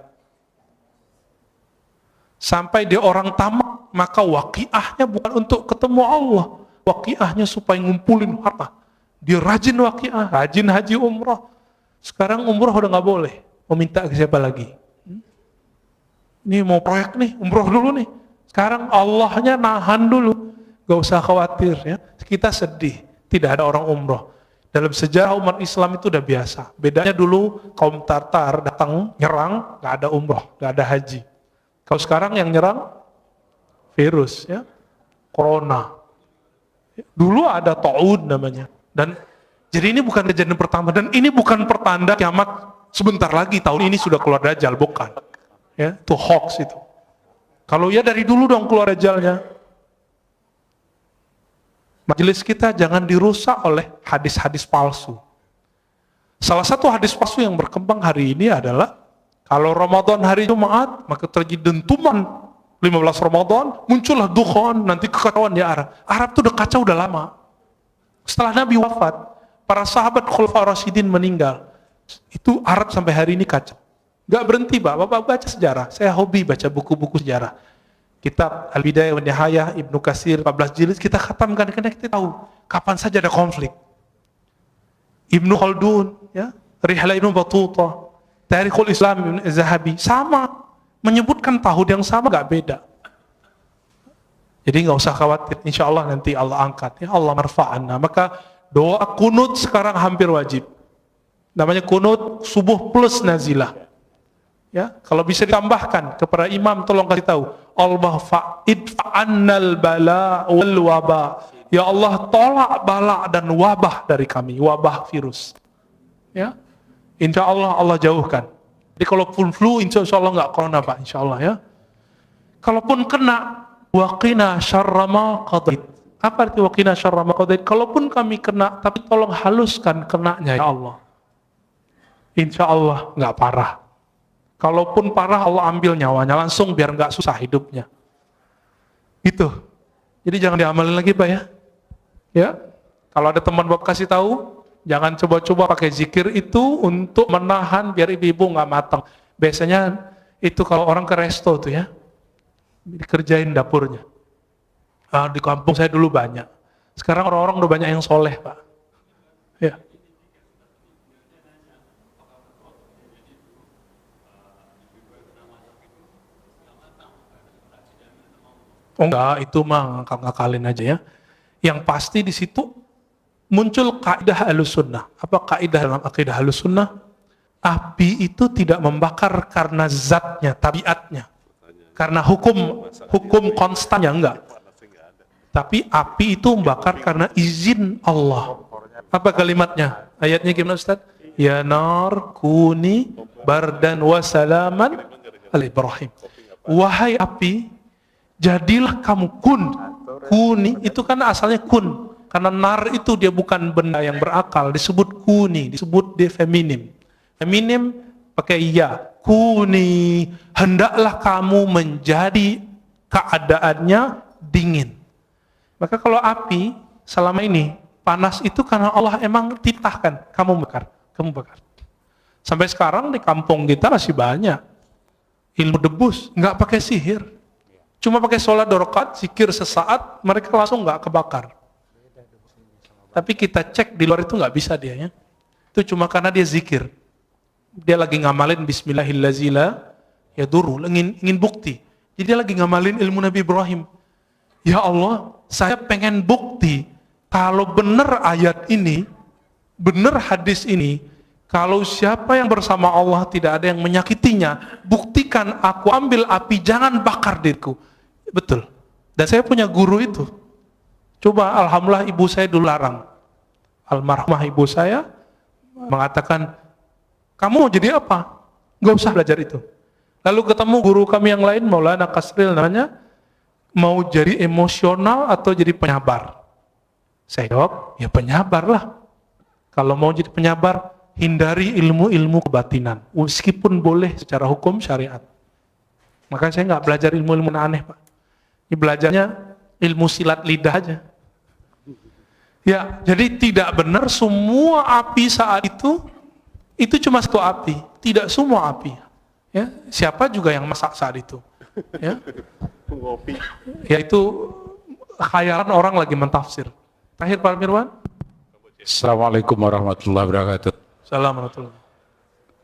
Sampai di orang tamak, maka waqiahnya bukan untuk ketemu Allah. Waqiahnya supaya ngumpulin harta. Dia rajin waqiah, rajin haji umrah. Sekarang umrah udah nggak boleh. Mau minta ke siapa lagi? Ini mau proyek nih, umroh dulu nih. Sekarang Allahnya nahan dulu. Gak usah khawatir ya. Kita sedih, tidak ada orang umroh. Dalam sejarah umat Islam itu udah biasa. Bedanya dulu kaum Tartar datang nyerang, gak ada umroh, gak ada haji. Kalau sekarang yang nyerang virus ya, corona. Dulu ada ta'ud namanya. Dan jadi ini bukan kejadian pertama, dan ini bukan pertanda kiamat sebentar lagi, tahun ini sudah keluar Dajjal, bukan. Ya, itu hoax itu. Kalau ya dari dulu dong keluar Dajjalnya. Majelis kita jangan dirusak oleh hadis-hadis palsu. Salah satu hadis palsu yang berkembang hari ini adalah kalau Ramadan hari Jumat, maka terjadi dentuman 15 Ramadan, muncullah dukhan, nanti kekacauan di Arab. Arab itu udah kacau udah lama. Setelah Nabi wafat, para sahabat Khulafaur Rasyidin meninggal. Itu Arab sampai hari ini kacau. Gak berhenti, Pak. Bapak baca sejarah. Saya hobi baca buku-buku sejarah. Kitab Al-Bidayah wa Nihayah, Ibnu Katsir, 14 jilid, kita khatamkan karena kita tahu kapan saja ada konflik. Ibnu Khaldun, ya, Rihlah Ibnu Battuta, Tarikhul Islam Ibnu Zahabi, sama. Menyebutkan tahun yang sama, gak beda. Jadi nggak usah khawatir, insya Allah nanti Allah angkat, ya Allah marfa'anna. Maka doa kunut sekarang hampir wajib. Namanya kunut subuh plus nazilah. Ya, kalau bisa ditambahkan kepada imam, tolong kasih tahu, Allah fa'idfa'annal bala wal waba. Ya Allah, tolak bala dan wabah dari kami, wabah virus. Ya, insya Allah Allah jauhkan. Jadi kalau flu, insya Allah nggak corona, Pak, insya Allah ya. Kalaupun kena, waqina syarra ma qadait. Apa arti waqina syarra ma qadait? Kalaupun kami kena, tapi tolong haluskan kenanya ya Allah. Insya Allah nggak parah. Kalaupun parah, Allah ambil nyawanya langsung biar nggak susah hidupnya. Itu. Jadi jangan diamalin lagi, Pak ya. Ya. Kalau ada teman Bapak kasih tahu, jangan coba-coba pakai zikir itu untuk menahan biar ibu-ibu nggak matang. Biasanya itu kalau orang ke resto tuh ya, dikerjain dapurnya. Di kampung saya dulu banyak. Sekarang orang-orang udah banyak yang soleh, Pak. Ya. Oh enggak, itu mah ngakal-ngakalin aja ya. Yang pasti di situ muncul kaidah Ahlussunnah. Apa kaidah dalam akidah Ahlussunnah? Api itu tidak membakar karena zatnya, tabiatnya. Karena hukum konstannya enggak. Tapi api itu membakar karena izin Allah. Apa kalimatnya? Ayatnya gimana Ustaz? Ya nar kuni bardan wa salaman ala Ibrahim. Wahai api, jadilah kamu kuni itu kan asalnya kun, karena nar itu dia bukan benda yang berakal, disebut kuni, disebut dia feminim pakai ya, kuni, hendaklah kamu menjadi keadaannya dingin. Maka kalau api selama ini panas itu karena Allah emang titahkan kamu bakar. Sampai sekarang di kampung kita masih banyak ilmu debus, nggak pakai sihir. Cuma pakai sholat 2 rakaat, zikir sesaat, mereka langsung nggak kebakar. Tapi kita cek di luar itu nggak bisa dia ya. Itu cuma karena dia zikir. Dia lagi ngamalin Bismillahirrahmanirrahim, ya duru, ingin bukti. Jadi dia lagi ngamalin ilmu Nabi Ibrahim. Ya Allah, saya pengen bukti kalau benar ayat ini, benar hadis ini, kalau siapa yang bersama Allah tidak ada yang menyakitinya, buktikan aku ambil api, jangan bakar diriku. Betul. Dan saya punya guru itu. Coba, alhamdulillah ibu saya dulu larang. Almarhumah ibu saya mengatakan, kamu mau jadi apa? Gak usah belajar itu. Lalu ketemu guru kami yang lain, Maulana Kasril namanya, mau jadi emosional atau jadi penyabar? Saya jawab, ya penyabar lah. Kalau mau jadi penyabar, hindari ilmu-ilmu kebatinan. Meskipun boleh secara hukum syariat. Makanya saya nggak belajar ilmu-ilmu aneh, Pak. Ini belajarnya ilmu silat lidah aja. Ya, jadi tidak benar semua api saat itu cuma satu api, tidak semua api. Ya, siapa juga yang masak saat itu? Ya, ya itu khayalan orang lagi mentafsir. Terakhir Pak Mirwan. Assalamualaikum warahmatullahi wabarakatuh. Assalamualaikum.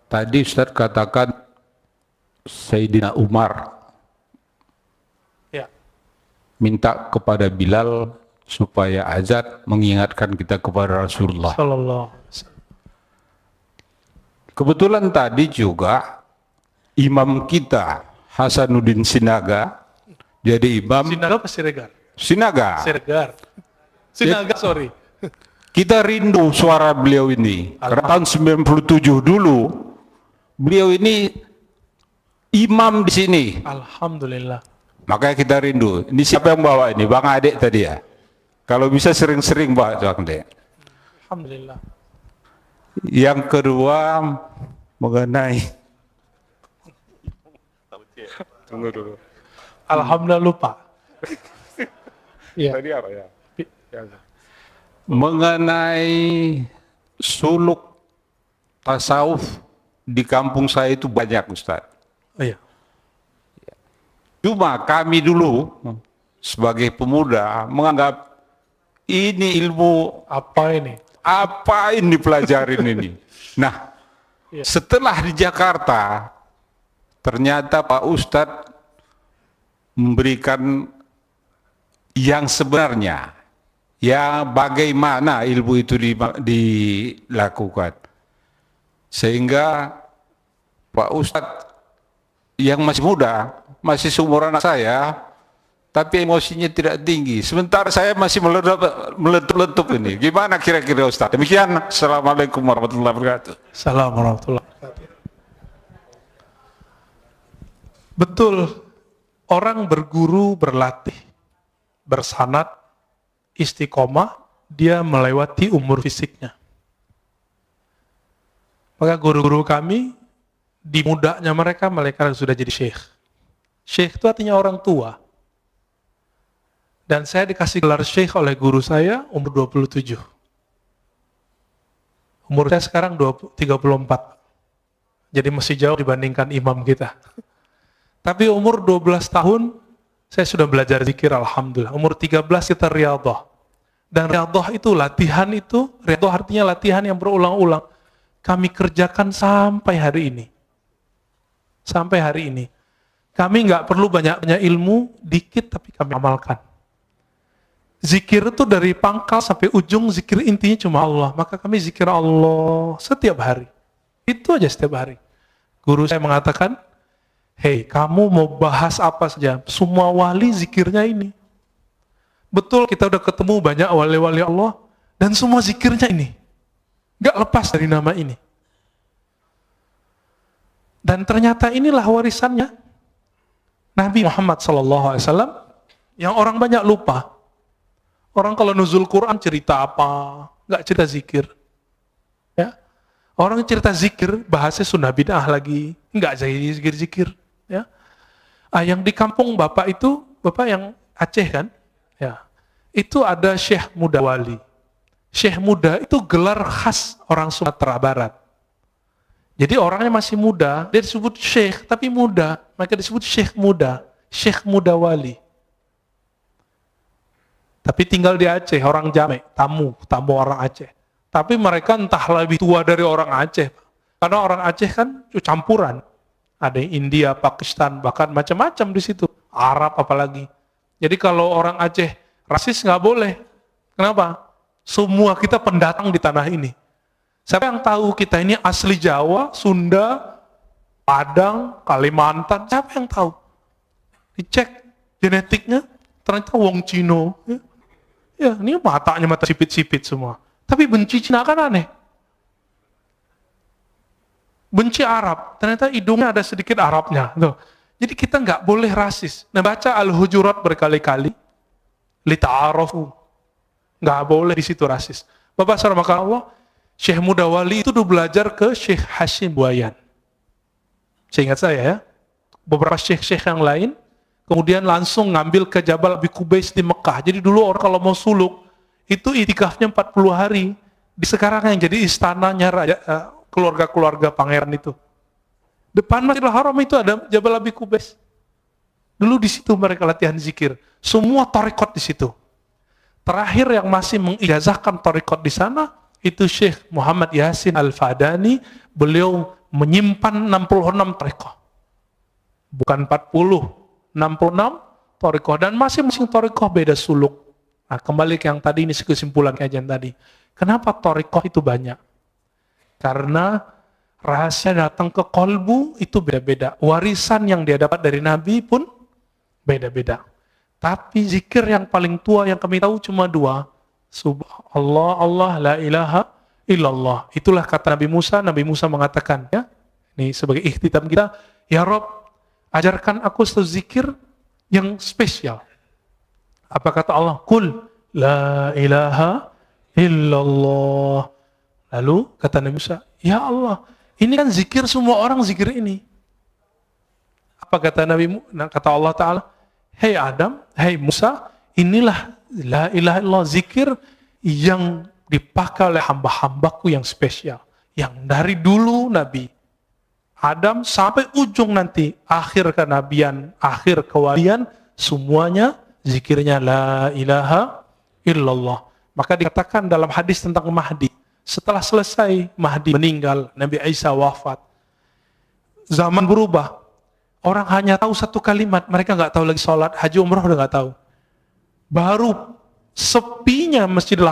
Tadi Ustaz katakan Sayyidina Umar Ya. minta kepada Bilal supaya azan mengingatkan kita kepada Rasulullah. Sallallahu. Kebetulan tadi juga imam kita Hasanuddin Sinaga jadi imam Sinaga apa Siregar? Sinaga. Siregar. Sinaga, sorry. Kita rindu suara beliau ini. Karena tahun 97 dulu beliau ini imam di sini. Alhamdulillah. Makanya kita rindu. Ini siapa yang bawa ini? Bang Adek tadi ya. Kalau bisa sering-sering bawa Bang Adek. Alhamdulillah. Yang kedua mengenai tunggu dulu. Alhamdulillah lupa. Iya. Tadi apa ya? Mengenai suluk tasawuf di kampung saya itu banyak, Ustaz. Oh, iya. Cuma kami dulu sebagai pemuda menganggap ini ilmu Apa ini? apa ini dipelajarin ini. Nah, Iya. setelah di Jakarta ternyata Pak Ustadz memberikan yang sebenarnya, ya bagaimana ilmu itu dilakukan. Sehingga Pak Ustadz yang masih muda, masih seumuran anak saya, tapi emosinya tidak tinggi. Sementara saya masih meletup-letup ini. Gimana kira-kira Ustadz? Demikian, Assalamualaikum warahmatullahi wabarakatuh. Assalamualaikum warahmatullahi wabarakatuh. Betul, orang berguru, berlatih, bersanad, istiqomah, dia melewati umur fisiknya. Maka guru-guru kami, di mudanya mereka sudah jadi syekh. Syekh itu artinya orang tua. Dan saya dikasih gelar syekh oleh guru saya umur 27. Umur saya sekarang 34. Jadi masih jauh dibandingkan imam kita. Tapi umur 12 tahun, saya sudah belajar zikir, alhamdulillah. Umur 13 kita riyadhah. Dan riyadhah itu, latihan itu, riyadhah artinya latihan yang berulang-ulang. Kami kerjakan sampai hari ini. Sampai hari ini. Kami nggak perlu banyak-banyak ilmu, dikit tapi kami amalkan. Zikir itu dari pangkal sampai ujung, zikir intinya cuma Allah. Maka kami zikir Allah setiap hari. Itu aja setiap hari. Guru saya mengatakan, hei, kamu mau bahas apa saja, semua wali zikirnya ini. Betul, kita udah ketemu banyak wali-wali Allah, dan semua zikirnya ini. Gak lepas dari nama ini. Dan ternyata inilah warisannya Nabi Muhammad SAW, yang orang banyak lupa. Orang kalau nuzul Quran cerita apa, gak cerita zikir. Ya. Orang cerita zikir, bahasnya sunnah bid'ah lagi, gak jadi zikir-zikir. Ya. Yang di kampung Bapak itu, Bapak yang Aceh kan? Ya. Itu ada Syekh Muda Wali. Syekh Muda itu gelar khas orang Sumatera Barat. Jadi orangnya masih muda, dia disebut Syekh, tapi muda. Maka disebut Syekh Muda, Syekh Muda Wali. Tapi tinggal di Aceh, orang Jamek, tamu orang Aceh. Tapi mereka entah lebih tua dari orang Aceh. Karena orang Aceh kan campuran. Ada yang India, Pakistan, bahkan macam-macam di situ. Arab apalagi. Jadi kalau orang Aceh rasis nggak boleh. Kenapa? Semua kita pendatang di tanah ini. Siapa yang tahu kita ini asli Jawa, Sunda, Padang, Kalimantan? Siapa yang tahu? Dicek genetiknya, ternyata wong Cino. Ya, ini matanya mata sipit-sipit semua. Tapi benci Cina kan aneh. Benci Arab, ternyata hidungnya ada sedikit Arabnya. Tuh. Jadi kita nggak boleh rasis. Nah, baca Al-Hujurat berkali-kali, lita'arafu. Nggak boleh di situ rasis. Bapak saudara maka Allah, Syekh Muda Wali itu dulu belajar ke Syekh Hashim Buayan. Seingat saya ya, beberapa syekh-syekh yang lain, kemudian langsung ngambil ke Jabal Abi Qubais di Mekah. Jadi dulu orang kalau mau suluk, itu itikafnya 40 hari. Di sekarang yang jadi istananya raja, keluarga-keluarga pangeran itu. Depan Masjidil Haram itu ada Jabal Abi Qubais. Dulu di situ mereka latihan zikir. Semua tarekat di situ. Terakhir yang masih mengijazahkan tarekat di sana, itu Syekh Muhammad Yasin Al-Fadani. Beliau menyimpan 66 tarekat. Bukan 40, 66 tarekat. Dan masing-masing tarekat beda suluk. Nah, kembali ke yang tadi, ini kesimpulan kajian tadi. Kenapa tarekat itu banyak? Karena rahasia datang ke kolbu itu beda-beda. Warisan yang dia dapat dari Nabi pun beda-beda. Tapi zikir yang paling tua yang kami tahu cuma 2. Subhanallah, Allah, la ilaha illallah. Itulah kata Nabi Musa. Nabi Musa mengatakan, ya, ini sebagai ikhtitam kita, ya Rob, ajarkan aku satu zikir yang spesial. Apa kata Allah? Qul la ilaha illallah. Lalu kata Nabi Musa, ya Allah, ini kan zikir semua orang zikir ini. Apa kata kata Allah Ta'ala? Hei Adam, hei Musa, inilah la ilaha illallah, zikir yang dipakai oleh hamba-hambaku yang spesial. Yang dari dulu Nabi Adam sampai ujung nanti, akhir kenabian, akhir kewalian, semuanya zikirnya la ilaha illallah. Maka dikatakan dalam hadis tentang Mahdi, setelah selesai Mahdi meninggal, Nabi Isa wafat, zaman berubah. Orang hanya tahu satu kalimat, mereka nggak tahu lagi sholat, haji, umrah udah nggak tahu. Baru sepinya Masjidil